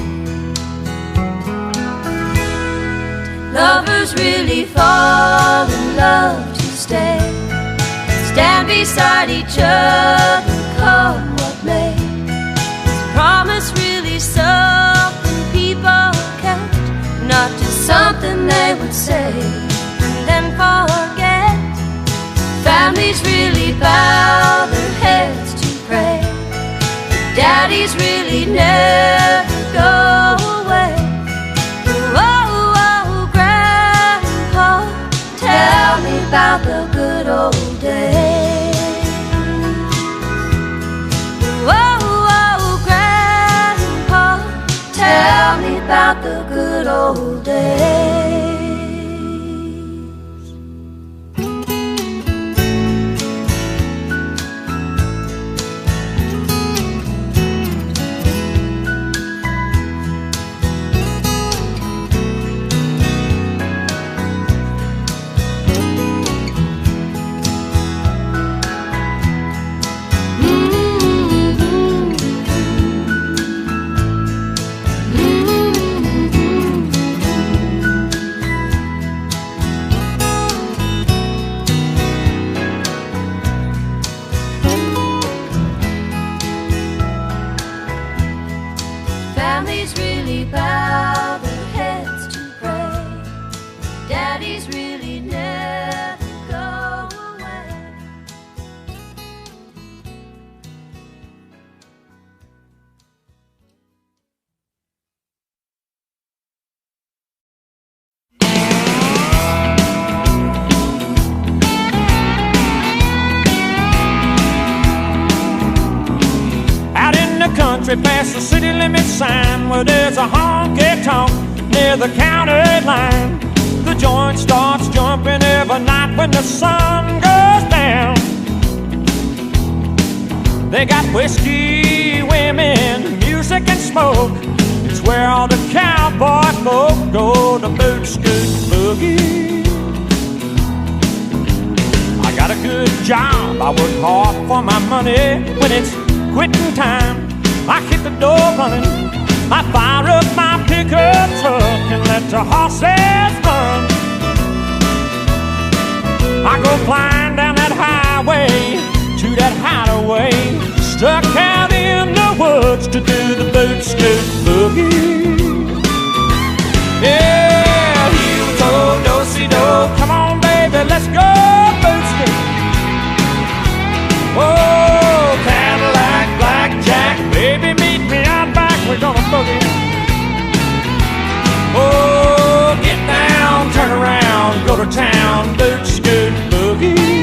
Lovers really fall in love to stay, stand beside each other, come what may? Is a promise really something people kept, not just something they would say and then forget? Families really bow their heads to pray, daddies really never go away. Tell me about the good old days. Whoa, whoa, Grandpa, tell me about the good old days. country past the city limit sign where there's a honky-tonk near the county line. The joint starts jumping every night when the sun goes down. They got whiskey, women, music and smoke. It's where all the cowboy folk go to boot, scoot, boogie. I got a good job, I work hard for my money. When it's quitting time, I hit the door running. I fire up my pickup truck and let the horses run. I go flying down that highway to that hideaway, stuck out in the woods to do the boot, scoot, boogie. Yeah, heel-toe, do-si-do, come on baby, let's go boot scoot. Oh, Cadillac, blackjack, baby meet me out back, we're gonna boogie. Oh, get down, turn around, go to town, boot scoot, boogie.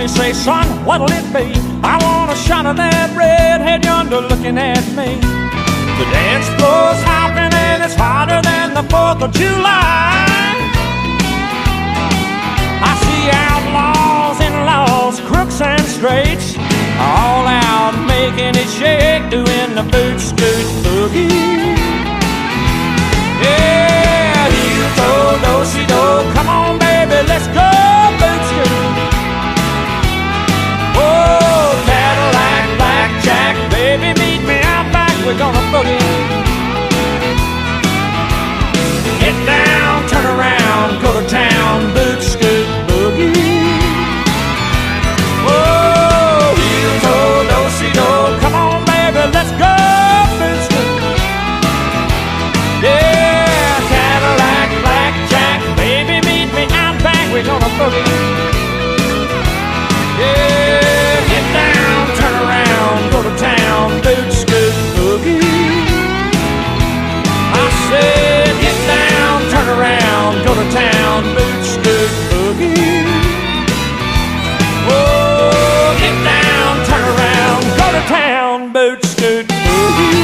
Say, son, what'll it be? I want a shot of that redhead yonder looking at me. The dance floor's hopping and it's hotter than the 4th of July. I see outlaws and laws, crooks and straights, all out making it shake, doing the boot, scoot, boogie. Yeah, heel-toe, do-si-do, come on baby, let's go boot, scoot. Oh, Cadillac, blackjack, baby, meet me out back, we're gonna boogie. Get down, turn around, go to town, boot, scoot, boogie. Oh, heel-toe, do-si-do, come on, baby, let's go, boot, scoot. Yeah, Cadillac, blackjack, baby, meet me out back, we're gonna boogie. Yeah, get down, turn around, go to town, boot, scoot, boogie. I said, get down, turn around, go to town, boot, scoot, boogie. Oh, get down, turn around, go to town, boot, scoot, boogie.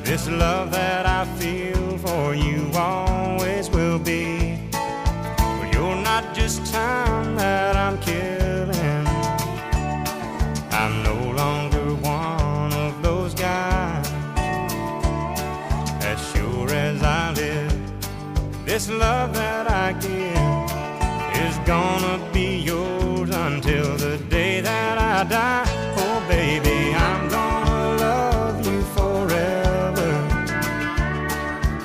This love that I feel for you always will be. But you're not just time that I'm killing. I'm no longer one of those guys. As sure as I live, this love that I give is gonna be yours until the day that I die. Oh baby, I'm gonna love you forever,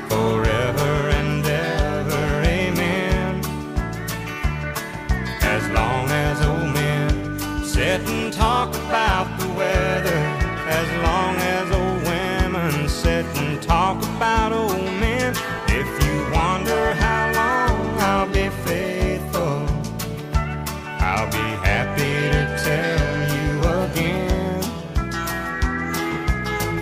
forever and ever, amen. As long as old men sit and talk about the weather, as long as old women sit and talk about old men. If you wonder how long I'll be faithful, I'll be happy to tell you again.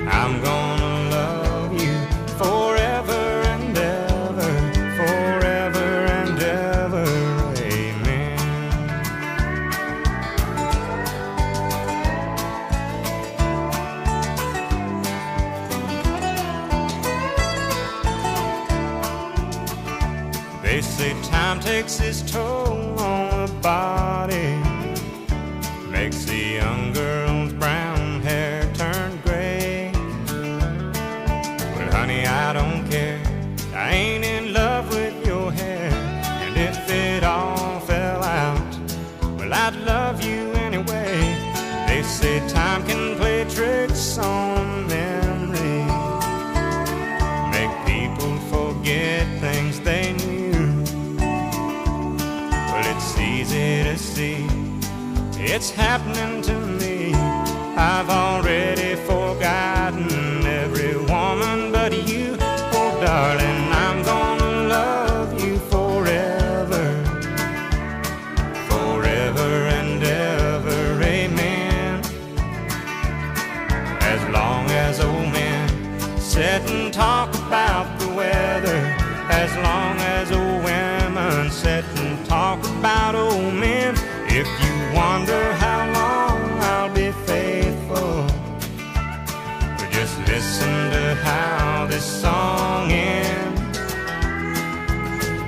I'm gonna love you forever and ever, forever and ever, amen. They say time takes its toll on the body, makes the young girl's brown hair turn gray. time can play tricks on memory, make people forget things they knew. Well, it's easy to see it's happening to me. I've already forgotten every woman but you. Oh, darling, I'm gonna love you forever, forever and ever, amen. As long as old men sit and talk about the weather, as long as old women sit and talk about old men. If you wonder how long I'll be faithful, just listen to how this song ends.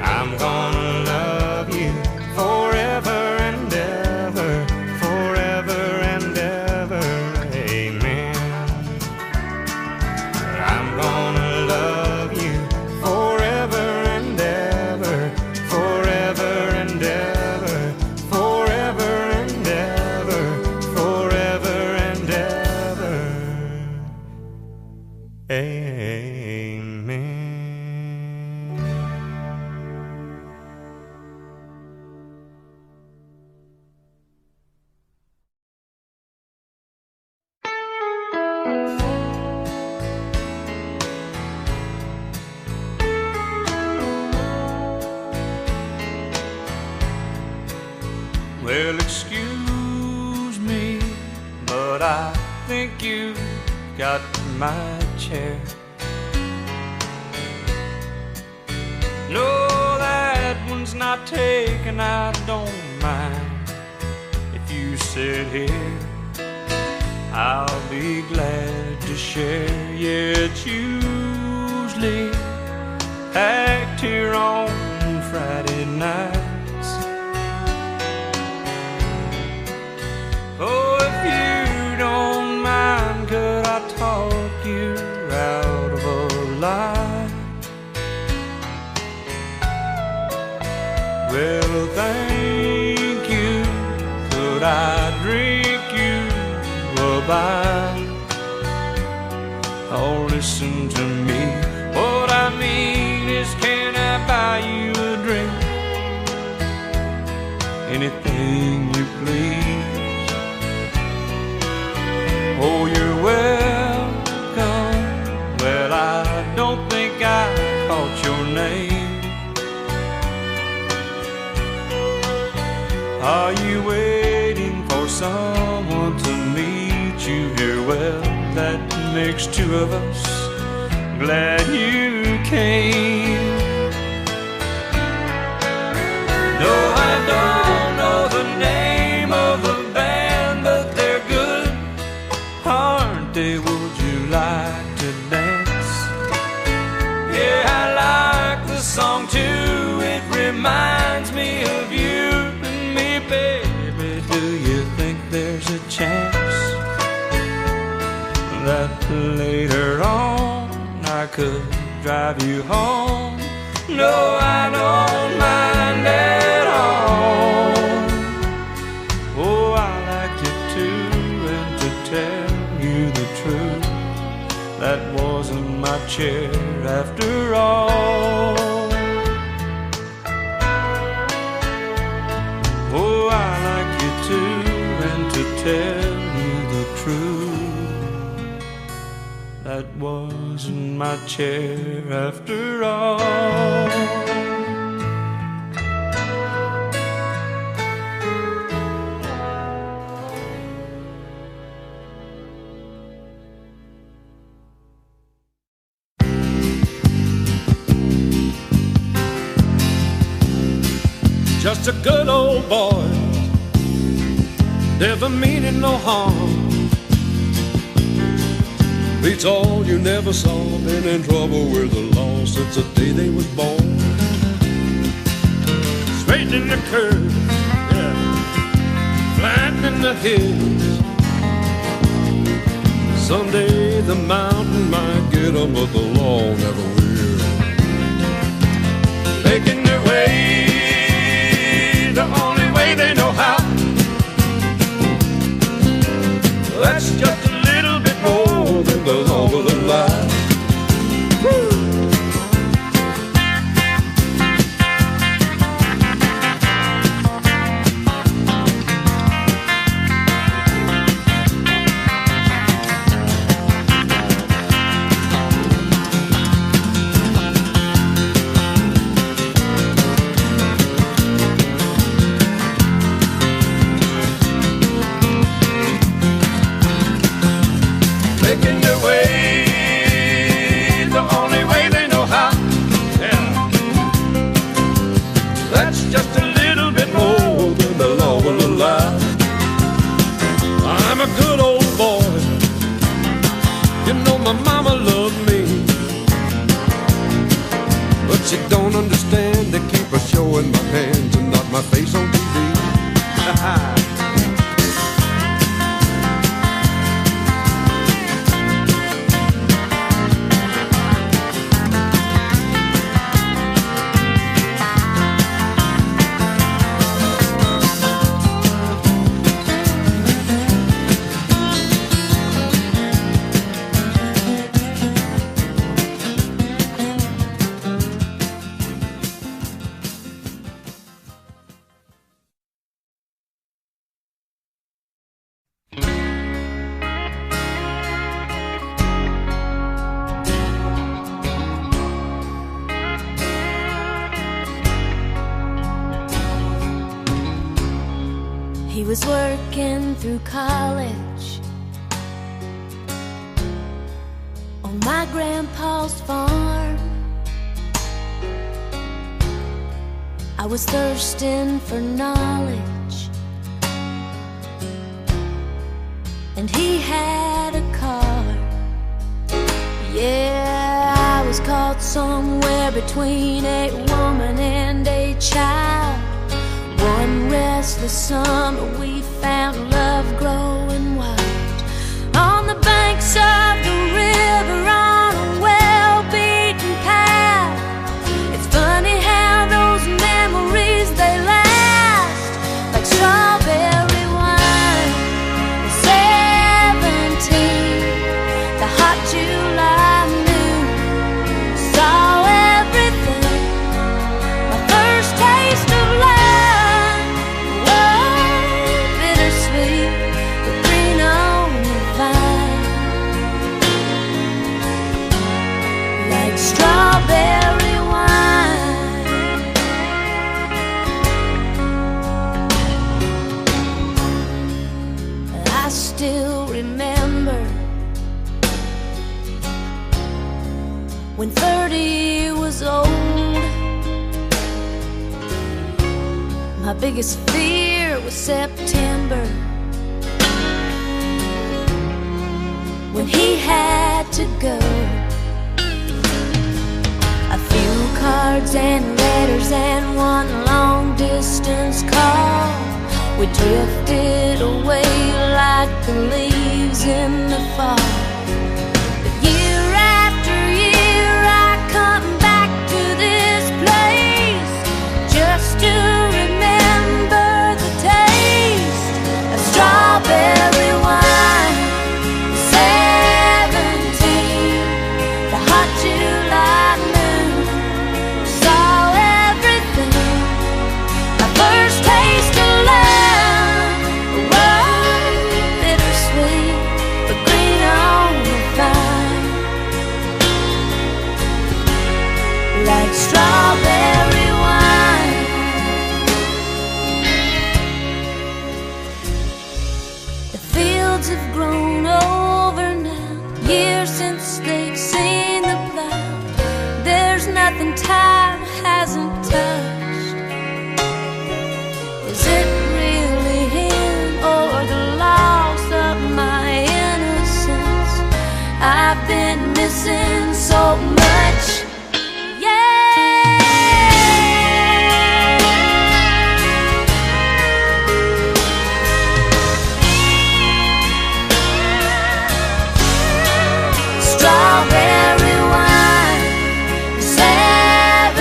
I'm gonna love you forever and ever, forever and ever, amen. I'm gonna love you forever and ever, forever and ever, forever and ever, forever and ever, amen. Well, excuse me, but I think you got my chair. No, that one's not taken, I don't mind. If you sit here, I'll be glad to share. Yeah, it's usually packed here on Friday nights. Oh, if you don't mind, could I talk you out of a lie? Well, thank you. Could I drink you a bite? Oh, listen to me. What I mean is, can I buy you a drink? Anything you please. Oh, you're welcome. Well, I don't think I caught your name. Are you waiting for someone to meet you here? Well, that makes two of us. Glad you came. No, I don't know the name of the band, but they're good, aren't they? Would you like to dance? Yeah, I like the song too. It reminds me of you and me, baby. Do you think there's a chance that later on I could drive you home? No, I don't mind at all. Oh, I like you too, and to tell you the truth, that wasn't my chair after all. Oh, I like you too, and to tell you the truth, that wasn't my chair after all. Just a good old boy, never meaning no harm. Beats all you never saw, been in trouble with the law since the day they was born. Straightening the curve, yeah, flattening the hills. Someday the mountain might get 'em, but the law never will. Making their way the only way they know how. That's just a little bit more than the love of the life. Making their way the only way they know how. Yeah. That's just a little bit more than the law will allow. I'm a good old boy. You know my mama loved me, but she don't understand. They keep her showing my hands and not my face on TV. He was working through college on my grandpa's farm. I was thirsting for knowledge, and he had a car. Yeah, I was caught somewhere between a woman and a child. One restless summer we found love growing wild on the banks of the river on a well-beaten path. It's funny how those memories, they last like strawberry wine. 17, the hot July noon, saw everything. My first taste of love, strawberry wine. I still remember when 30 was old. My biggest fear was September, when he had to go. A few cards and letters and one long-distance call. We drifted away like the leaves in the fall. But year after year I come back to this place just to remember the taste of strawberry wine. 17, the hot July noon, saw everything. My first taste of love was bittersweet, but green on the vine, like strawberry wine. The fields have grown over now, years since they've seen the plow. There's nothing time hasn't touched. Is it really him or the loss of my innocence? I've been missing so much. Strawberry wine, 17.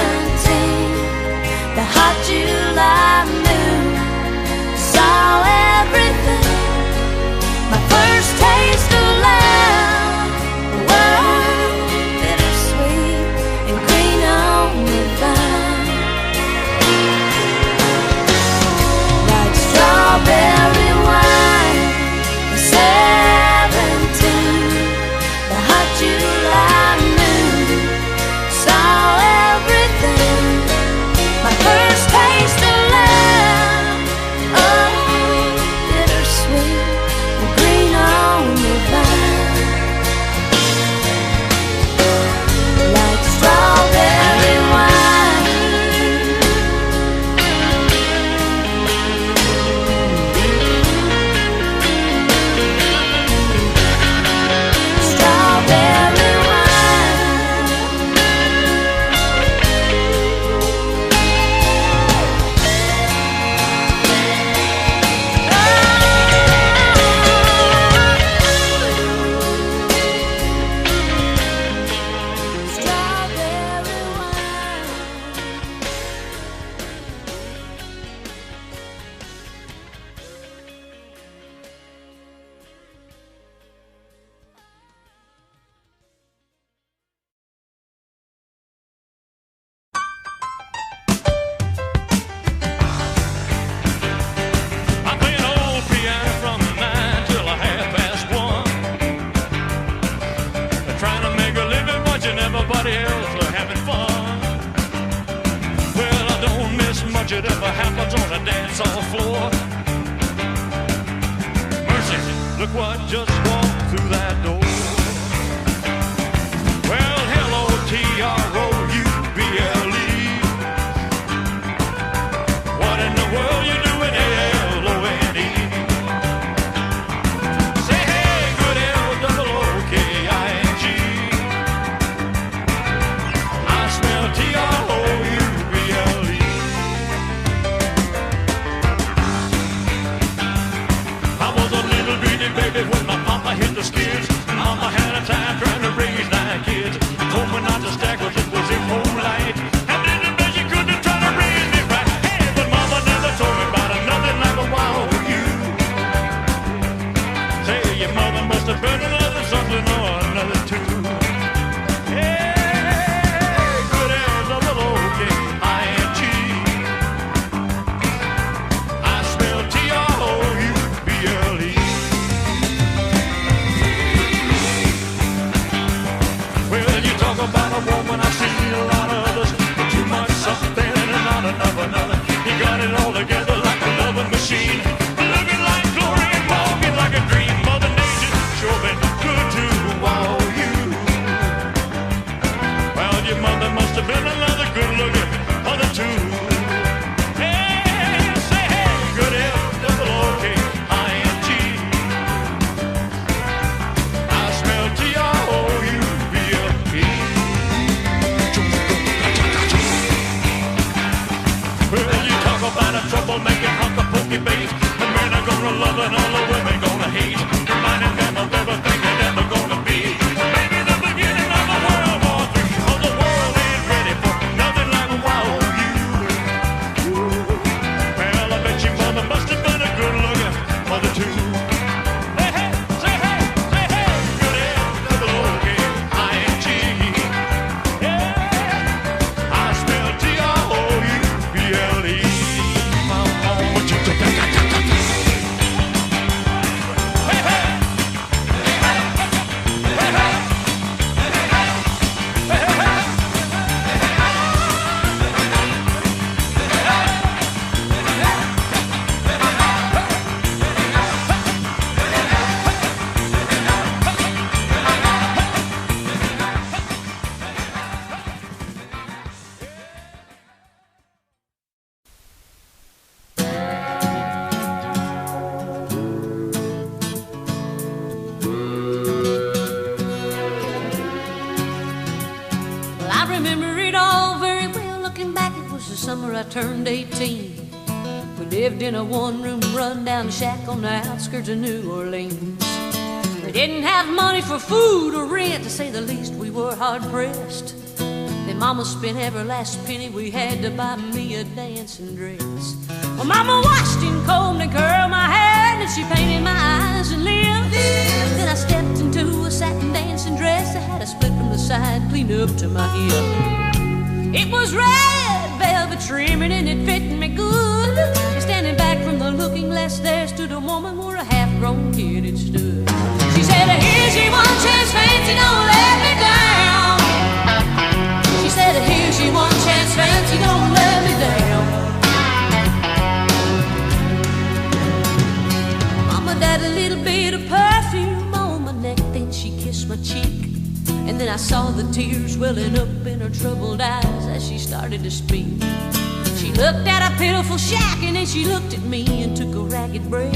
dance hall floor. Mercy, look what just walked through that door. Well, hello, T-R-O-U-B-L-E. What in the world you doing, L-O-N-E? Say hey, good L-O-O-K-I-N-G. I smell T-R-O-U-B-L-E. I was a little bitty baby when my papa hit the skids. Mama had a time trying to raise 9 kids. Told me not to stack cause it was in moonlight. And did the best she could to try to raise me right. Hey, but mama never told me about nothing like a wild you. Say your mother must have been another something or another too. Hey, good as a little O-K-I-N-G. I smell T-R-O-U-B-L-E. Well, you talk about a woman, I see a lot of others, but too much something and not enough another. You got it all together like a loving machine, looking like glory and walking like a dream. Mother Nature sure been good to all you. Well, your mother must have been another good-looking mother too. Hey, say hey, good L-O-O-K-I-N-G. I smell T-R-O-U-B-L-E. Well, you talk about a troublemaking hunk of pokey bait. The men are gonna love and all the women gonna hate. Reminding them of everything they're never gonna be. Maybe the beginning of a World War III. Oh, the world ain't ready for nothing like a wild you. Well, I bet your mother must have been a good-looking mother too. Hey, hey, say hey, good L-O-O-K-I-N-G. Yeah, I smell T-R-O-U-B-L-E. What you think? Hey, hey. Well, I remember it all very well. Looking back, it was the summer I turned 18. We lived in a one-room run-down shack on the outskirts of New Orleans. We didn't have money for food or rent, to say the least. We were hard-pressed. Then Mama spent every last penny we had to buy me a dancing dress. Well, Mama washed and combed and curled my hair, and she painted my eyes and lips. Then I stepped into a satin dancing dress that had a split from the side clean up to my hip. It was red velvet trimming and it fit me good. And standing back from the looking glass there stood a woman where a half-grown kid had stood. She said, here's your one chance, fancy, don't let me down. She said, here's your one chance, fancy, don't let me down. Mama died a little bit of perfume on my neck, then she kissed my cheek. And then I saw the tears welling up in her troubled eyes as she started to speak. She looked at a pitiful shack and then she looked at me and took a ragged breath.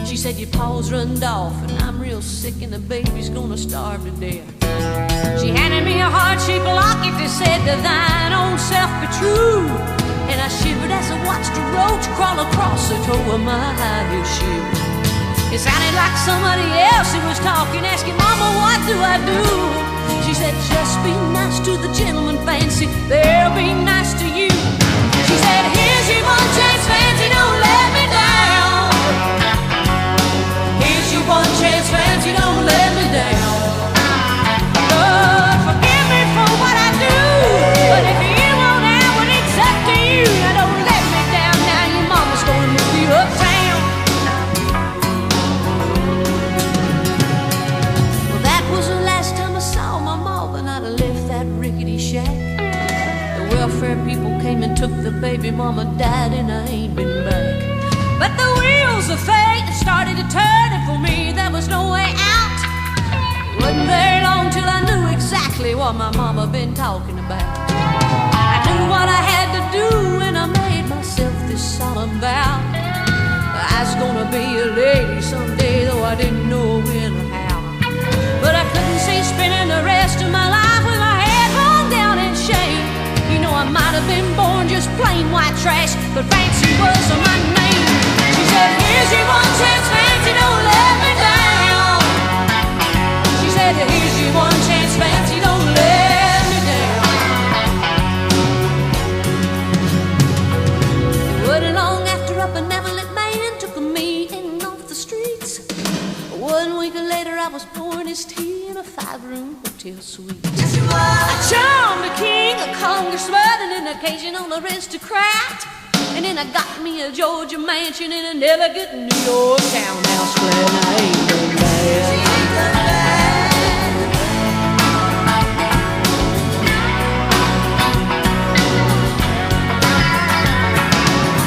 She said, your paws runned off and I'm real sick and the baby's gonna starve to death. She handed me a heart-shaped locket that said, to thine own self be true. And I shivered as I watched a roach crawl across the toe of my high-heel shoe. It sounded like somebody else who was talking, asking, Mama, what do I do? She said, just be nice to the gentleman, fancy, they'll be nice to you. She said, here's your one chance, fancy, don't let me down. Here's your one chance, fancy, don't let me down. Lord, forgive me for what I do, but if you won't have it, it's up to you. Now don't let me down, now your mama's gonna move you uptown. Well, that was the last time I saw my mom, and I'd left that rickety shack. The welfare people came and took the baby, mama died and I ain't been back. But the wheels of fate started to turn, and for me there was no way out. Wasn't very long till I knew exactly what my mama been talking about. I knew what I had to do when I made myself this solemn vow. I was gonna be a lady someday, though I didn't know when or how. But I couldn't see spending the rest of my life with my head hung down in shame. You know, I might have been born just plain white trash, but Fancy was my name. She said, here's your one chance, Fancy, don't let me down. She said, here's your one chance, Fancy, don't let me down. Wasn't long after a benevolent man took me in off the streets. 1 week later I was pouring his tea in a 5-room hotel suite. I charmed a king, a congressman, and an occasional aristocrat. And then I got me a Georgia mansion in an elegant New York townhouse flat. And I ain't done bad.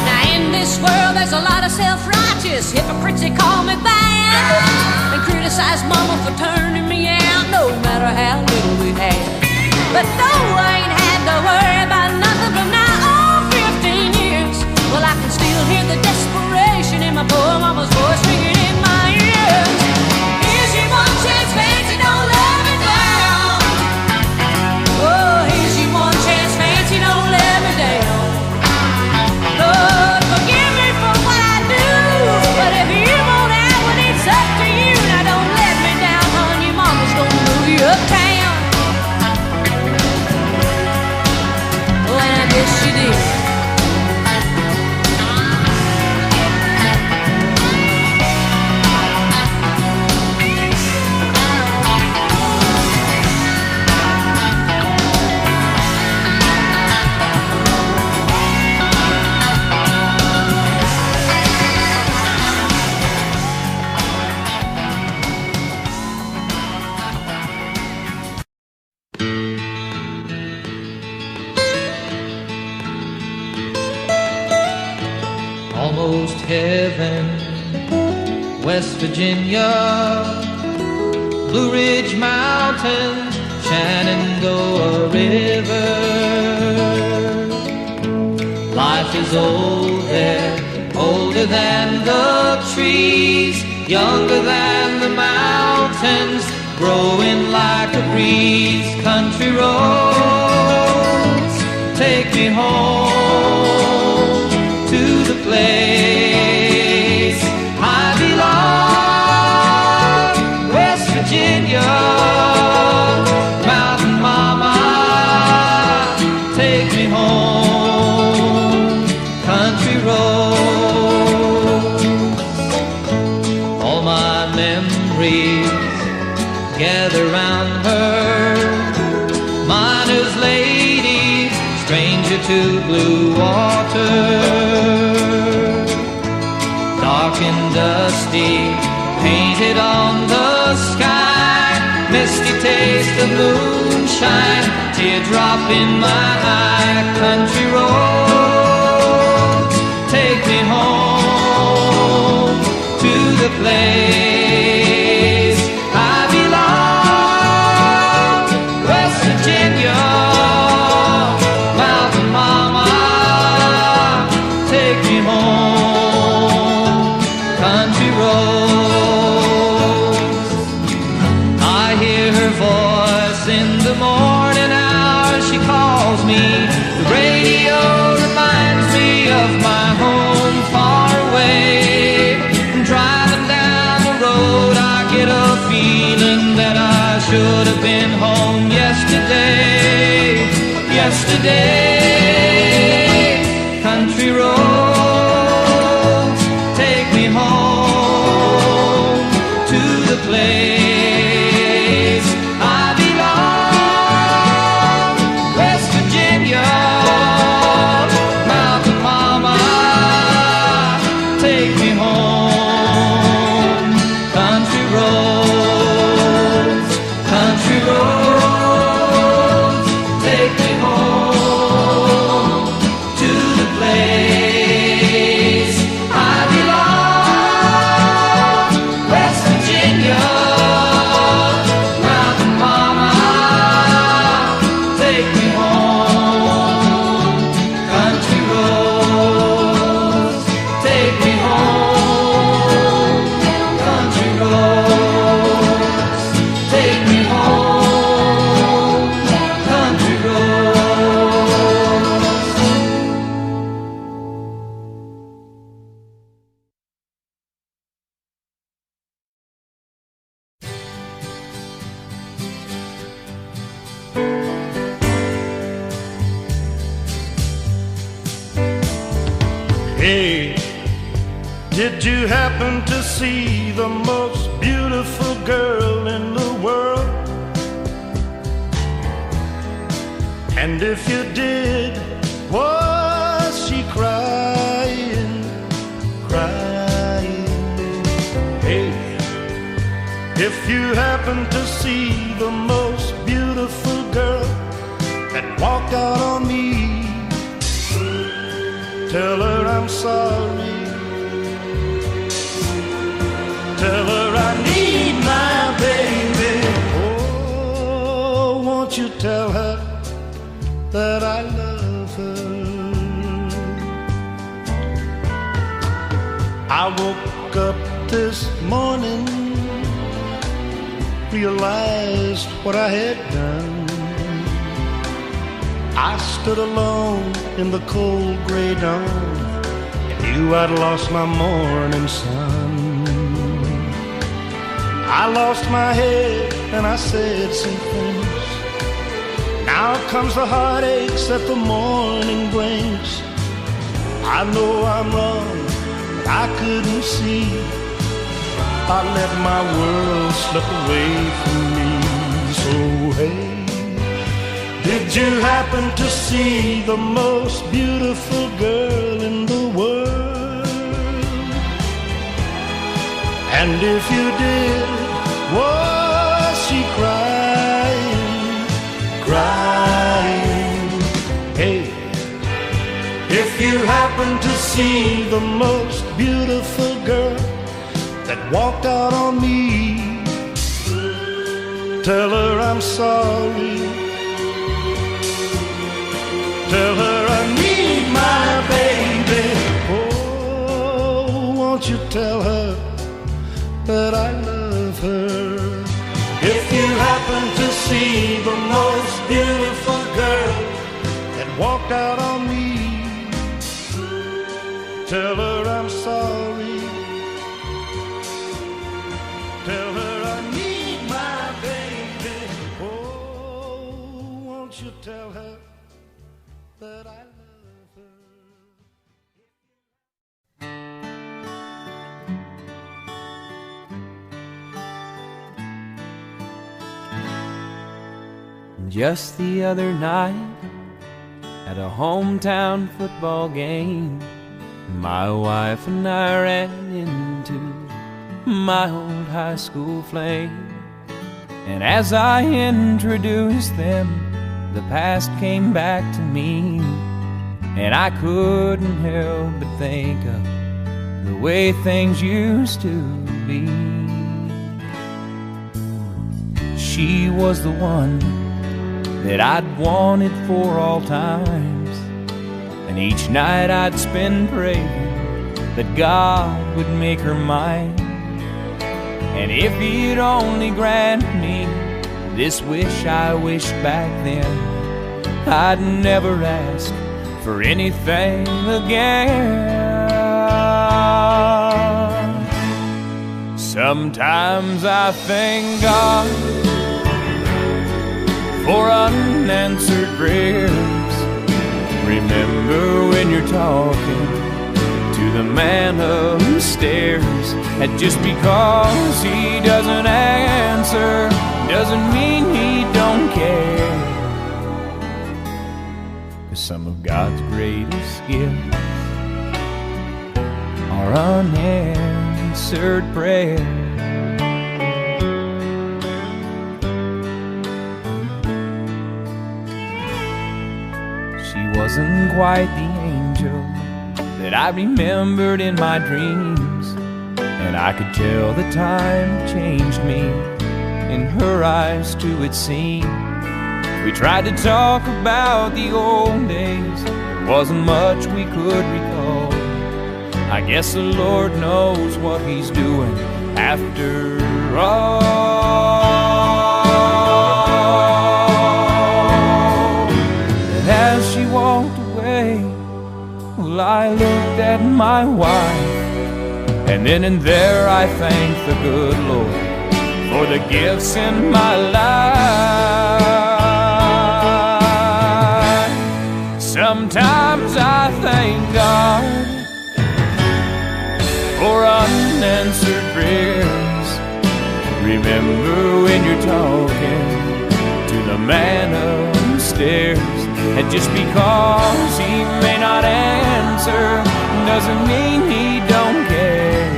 Now in this world there's a lot of self-righteous hypocrites that call me bad and criticize mama for turning me out no matter how little we had. But though I ain't had to worry about nothing from now on 15 years, well, I can still hear the desperation in my poor mama's voice ringing in my ears. Here's your one chance, Fancy, don't let me down. Oh, here's your one chance, Fancy, don't let me down. Lord, forgive me for what I do, but if you want out, well, it's up to you. Now don't let me down, hon, your mama's gonna move you uptown. Oh, and I guess she did. Almost heaven, West Virginia, Blue Ridge Mountains, Shenandoah River. Life is old there, older than the trees, younger than the mountains, growing like a breeze. Country roads, take me home to the place I belong, West Virginia, Mountain Mama, take me home, country roads. All my memories gather round her, miner's lady, stranger to blue water. Dark and dusty, painted on the sky, misty taste of moonshine, teardrop in my eye. Country roads, take me home to the place I belong, West Virginia, Mountain Mama, take me home, country roads. I hear her voice in the morning hours, she calls me. The radio reminds me of my home far away. And driving down the road, I get a feeling that I should have been home yesterday. Yesterday, country roads, take me home to the place I belong, West Virginia, Mountain Mama, take me home, country roads, take me home. Hey, did you happen to see the most beautiful girl in the world? And if you did, was she crying, crying? Hey, if you happen to see the most beautiful girl that walked out on me, tell her I'm sorry. Tell her I need my baby. Oh, won't you tell her that I love her? I woke up this morning, realized what I had done. I stood alone in the cold gray dawn and knew I'd lost my morning sun. I lost my head and I said some things. Now comes the heartaches that the morning brings. I know I'm wrong, but I couldn't see. I let my world slip away from me. So hey, did you happen to see the most beautiful girl in the world? And if you did, was she crying, crying? Hey, if you happen to see the most beautiful girl that walked out on me, tell her I'm sorry. Tell her I need my baby. Oh, won't you tell her that I love her? If you happen to see the most beautiful girl that walked out on me, tell her I'm sorry. Tell her I need my baby. Oh, won't you tell her that I love her? Just the other night, at a hometown football game, my wife and I ran into my old high school flame. And as I introduced them, the past came back to me, and I couldn't help but think of the way things used to be. She was the one that I'd wanted for all times, and each night I'd spend praying that God would make her mine. And if he'd only grant me this wish I wished back then, I'd never ask for anything again. Sometimes I thank God for unanswered prayers. Remember when you're talking to the man upstairs, and just because he doesn't answer doesn't mean he don't care. 'Cause some of God's greatest gifts are unanswered prayers. Wasn't quite the angel that I remembered in my dreams, and I could tell the time changed me. In her eyes too it seemed. We tried to talk about the old days, there wasn't much we could recall. I guess the Lord knows what he's doing after all. As she walked away, well, I looked at my wife, and then and there I thanked the good Lord for the gifts in my life. for unanswered prayers. Remember when you're talking to the man upstairs, and just because he may not answer doesn't mean he don't care.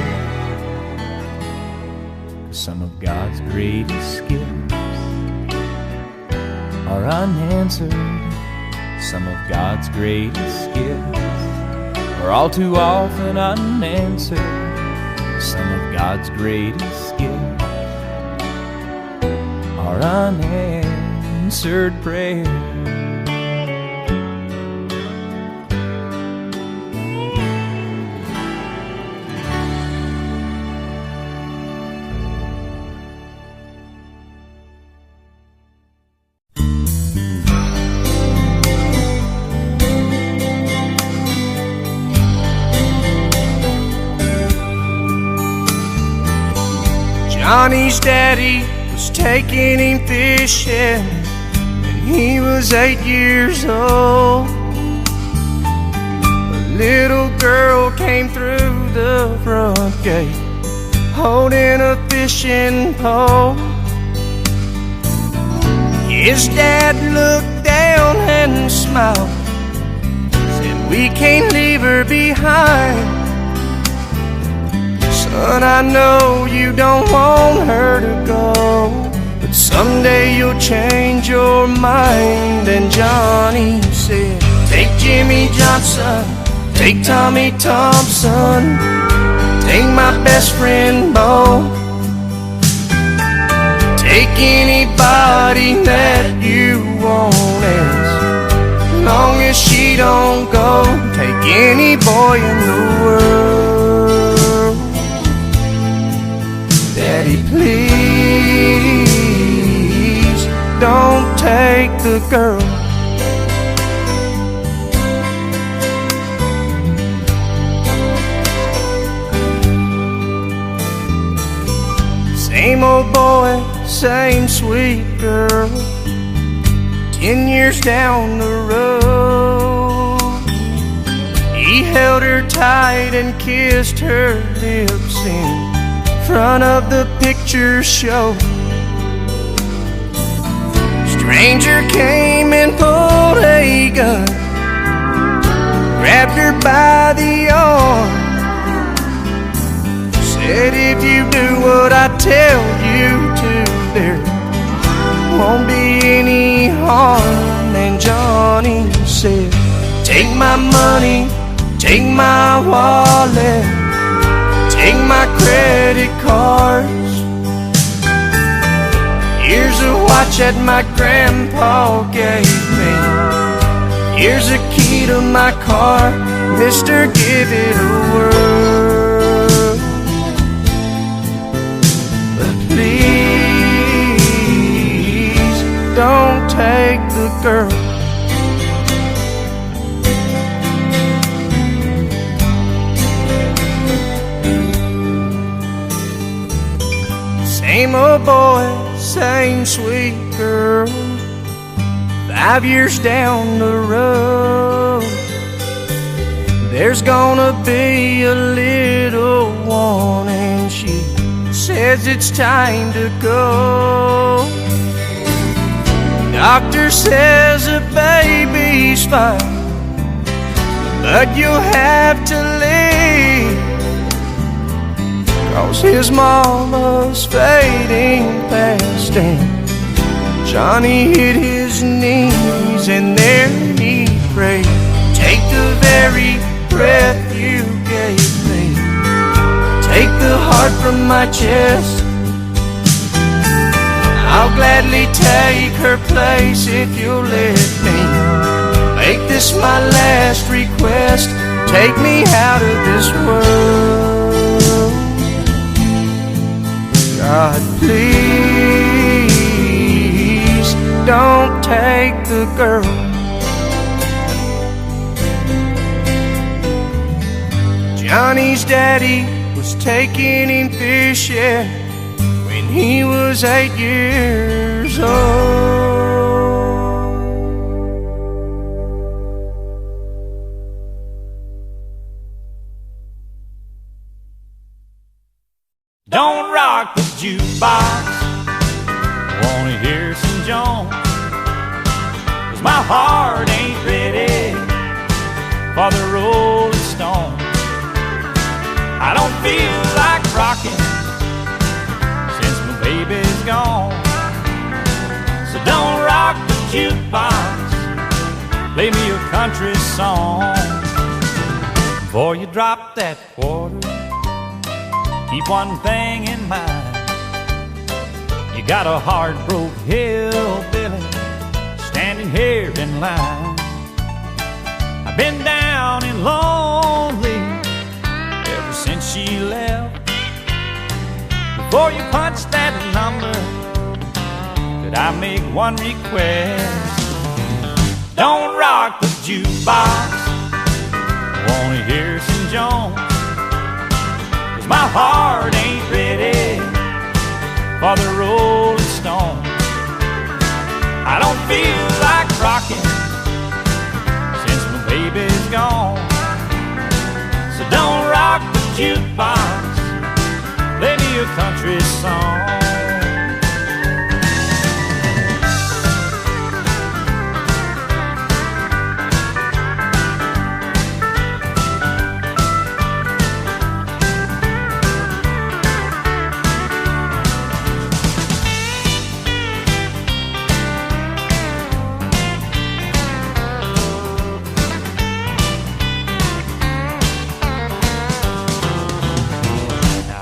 Some of God's greatest gifts are unanswered. Some of God's greatest gifts are all too often unanswered. Some of God's greatest gifts are unanswered prayers. Johnny's daddy was taking him fishing when he was 8 years old. A little girl came through the front gate holding a fishing pole. His dad looked down and smiled, said, "We can't leave her behind. Son, I know you don't want her to go, but someday you'll change your mind." And Johnny said, "Take Jimmy Johnson, take Tommy Thompson, take my best friend Bo, take anybody that you want, as long as she don't go. Take any boy in the world. Daddy, please don't take the girl. Same old boy, same sweet girl. 10 years down the road, he held her tight and kissed her lips in front of the picture show. Stranger came and pulled a gun, grabbed her by the arm, said, "If you do what I tell you to, there won't be any harm." And Johnny said, "Take my money, take my wallet, take my credit cards. Here's a watch that my grandpa gave me. Here's a key to my car. Mister, give it a whirl. But please don't take the girl." Same old boy, same sweet girl. 5 years down the road, there's gonna be a little one, and she says it's time to go. Doctor says the baby's fine, but you'll have to leave, 'cause his mama's fading fast. And Johnny hit his knees and there he prayed, "Take the very breath you gave me, take the heart from my chest. I'll gladly take her place if you'll let me make this my last request. Take me out of this world. God, please don't take the girl." Johnny's daddy was taking him fishing when he was 8 years old. jukebox. Wanna hear some Jones, 'cause my heart ain't ready for the Rolling Stones. I don't feel like rocking since my baby's gone. So don't rock the jukebox, play me a country song. Before you drop that quarter, keep one thing in mind. You got a hard-broke hillbilly standing here in line. I've been down and lonely ever since she left. Before you punch that number, could I make one request? Don't rock the jukebox, wanna hear some Jones, 'cause my heart ain't ready for the Rolling Stones. I don't feel like rocking since my baby's gone. So don't rock the jukebox, play me a country song.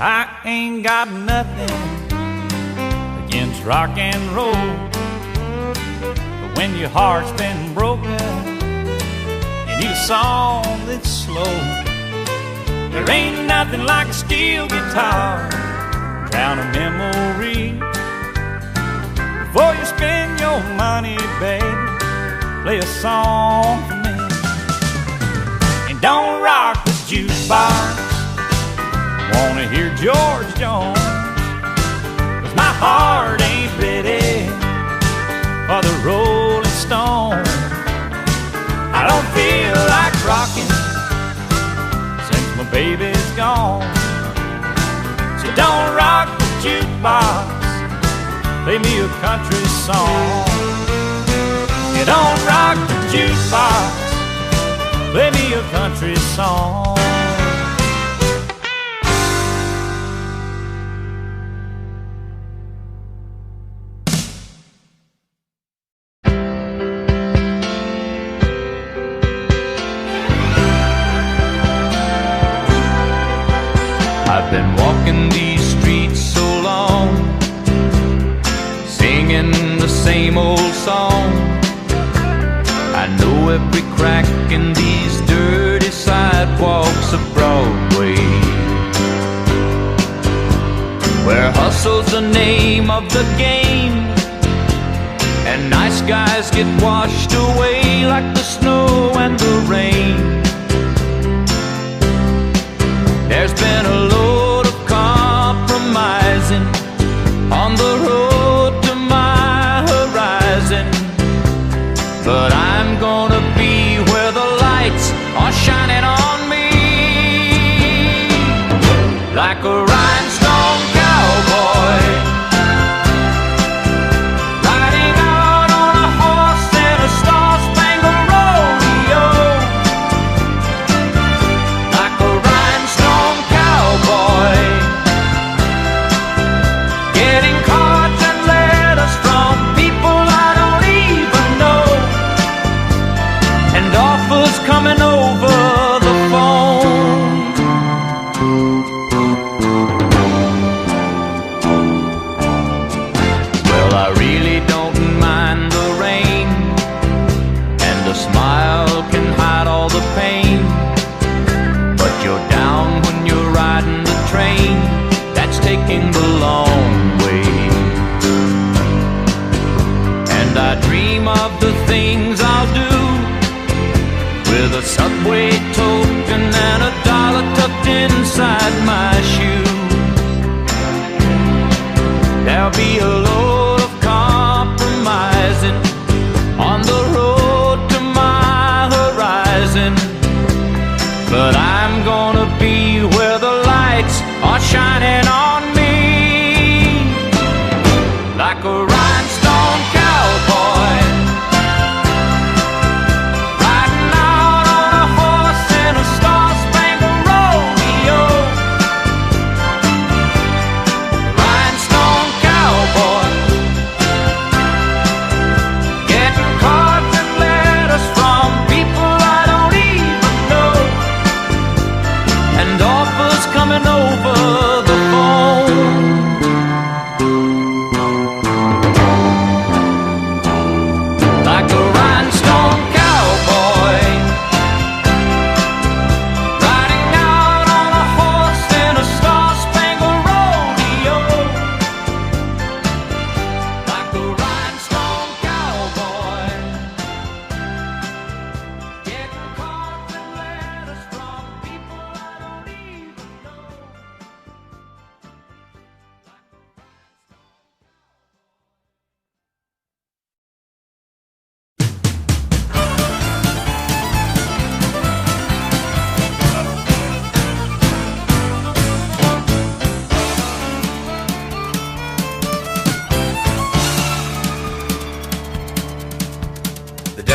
I ain't got nothing against rock and roll, but when your heart's been broken, you need a song that's slow. There ain't nothing like a steel guitar, drown a memory. Before you spend your money, baby, play a song for me. And don't rock the jukebox, wanna hear George Jones, 'cause my heart ain't ready for the Rolling Stones. I don't feel like rocking since my baby's gone. So don't rock the jukebox, play me a country song. You don't rock the jukebox, play me a country song. I've been walking these streets so long, singing the same old song. I know every crack in these dirty sidewalks of Broadway, where hustle's the name of the game, and nice guys get washed away like the snow and the rain. There's been a load of compromising on the road to my horizon, but I'm gonna be where the lights are shining on me, like a rhinestone cowboy, riding out on a horse in a star-spangled rodeo, like a rhinestone cowboy, getting cards and letters from people I don't even know, and offers coming over the phone. Well, I really don't mind the rain, and a smile can hide all the pain, but you're down when you're riding the train that's taking the long way. And I dream of the things I'll do with a Subway token and a dollar tucked inside my shoe. There'll be a load of compromising on the road to my horizon, but I'm gonna be where the lights are shining on me,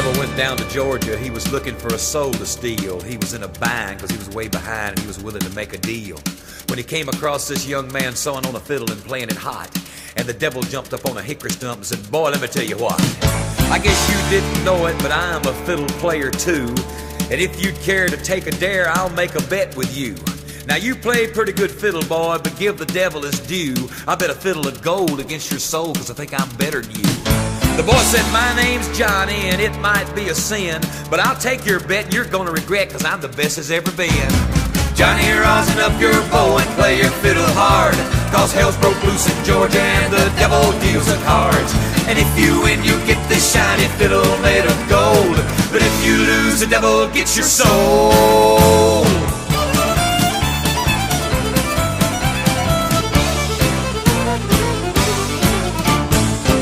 devil went down to Georgia. He was looking for a soul to steal. He was in a bind because he was way behind and he was willing to make a deal. When he came across this young man sawing on a fiddle and playing it hot, and the devil jumped up on a hickory stump and said, "Boy, let me tell you what. I guess you didn't know it, but I'm a fiddle player too. And if you'd care to take a dare, I'll make a bet with you. Now you played pretty good fiddle, boy, but give the devil his due. I bet a fiddle of gold against your soul, because I think I'm better than you." The boy said, "My name's Johnny, and it might be a sin, but I'll take your bet and you're gonna regret, because I'm the best as ever been. Johnny, rosin up your bow and play your fiddle hard, cause hell's broke loose in Georgia and the devil deals the cards. And if you win, you get this shiny fiddle made of gold, but if you lose, the devil gets your soul."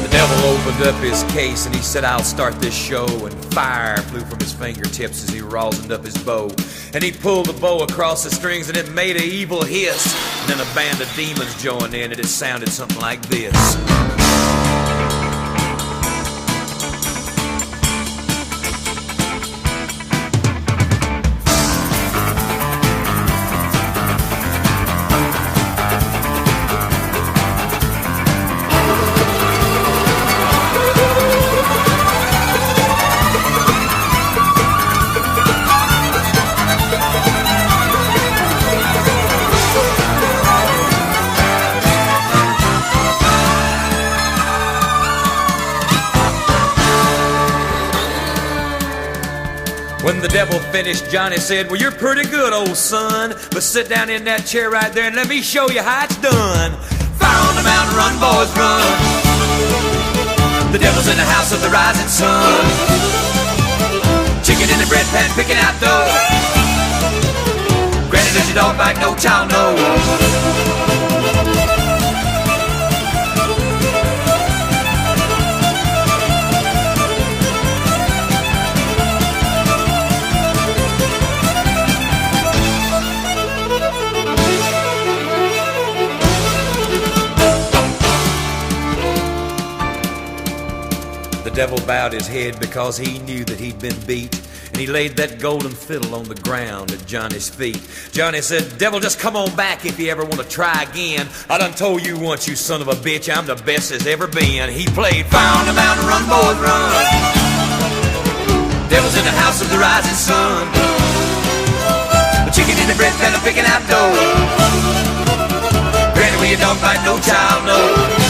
The devil opened up his case and he said, "I'll start this show," and fire flew from his fingertips as he rosined up his bow. And he pulled the bow across the strings and it made an evil hiss. And then a band of demons joined in and it sounded something like this. When the devil finished, Johnny said, "Well, you're pretty good, old son, but sit down in that chair right there and let me show you how it's done. Fire on the mountain, run, boys, run. The devil's in the house of the rising sun. Chicken in the bread pan, picking out dough. Granny, does your dog bite? No child knows." The devil bowed his head because he knew that he'd been beat, and he laid that golden fiddle on the ground at Johnny's feet. Johnny said, "Devil, just come on back if you ever want to try again. I done told you once, you son of a bitch, I'm the best as ever been." He played "Fire on the Mountain, Run, Boys, Run." Devil's in the house of the rising sun. The chicken in the bread pan, picking out dough. Granny, where your dog bite, no child knows.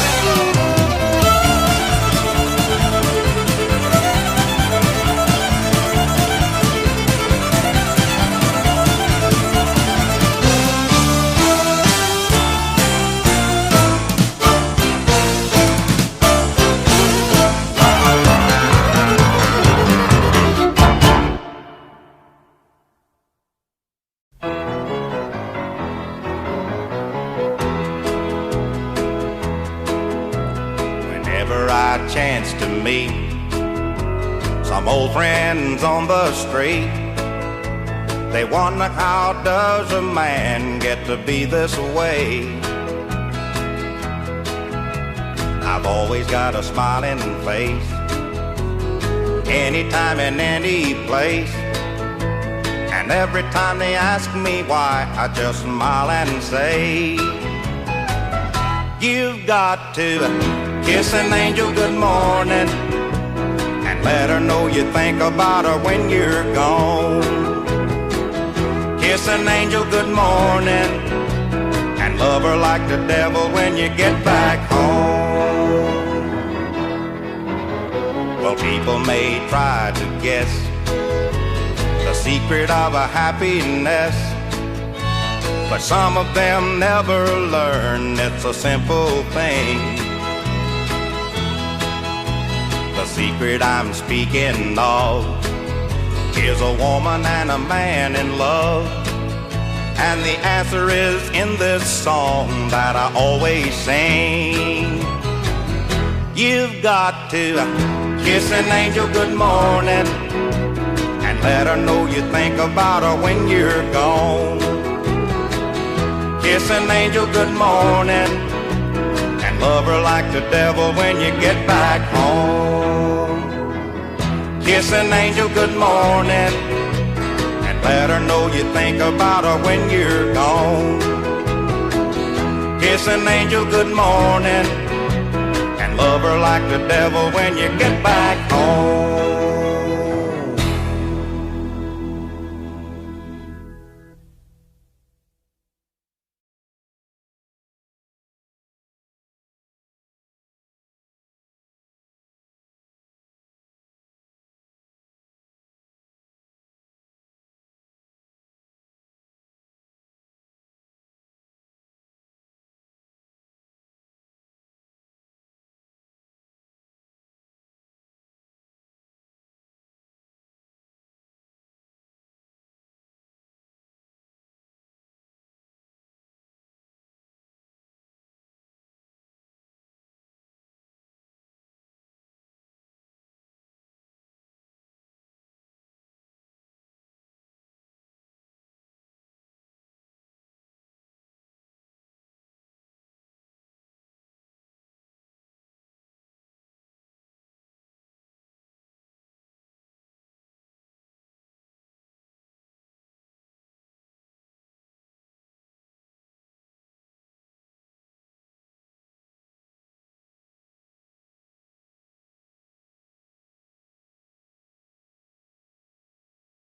Chance to meet some old friends on the street. They wonder, how does a man get to be this way? I've always got a smiling face, anytime and any place. And every time they ask me why, I just smile and say, "You've got to kiss an angel good morning and let her know you think about her when you're gone. Kiss an angel good morning and love her like the devil when you get back home." Well, people may try to guess the secret of a happiness, but some of them never learn it's a simple thing. The secret I'm speaking of is a woman and a man in love, and the answer is in this song that I always sing. You've got to kiss an angel good morning and let her know you think about her when you're gone. Kiss an angel good morning love her like the devil when you get back home. Kiss an angel good morning and let her know you think about her when you're gone. Kiss an angel good morning and love her like the devil when you get back home.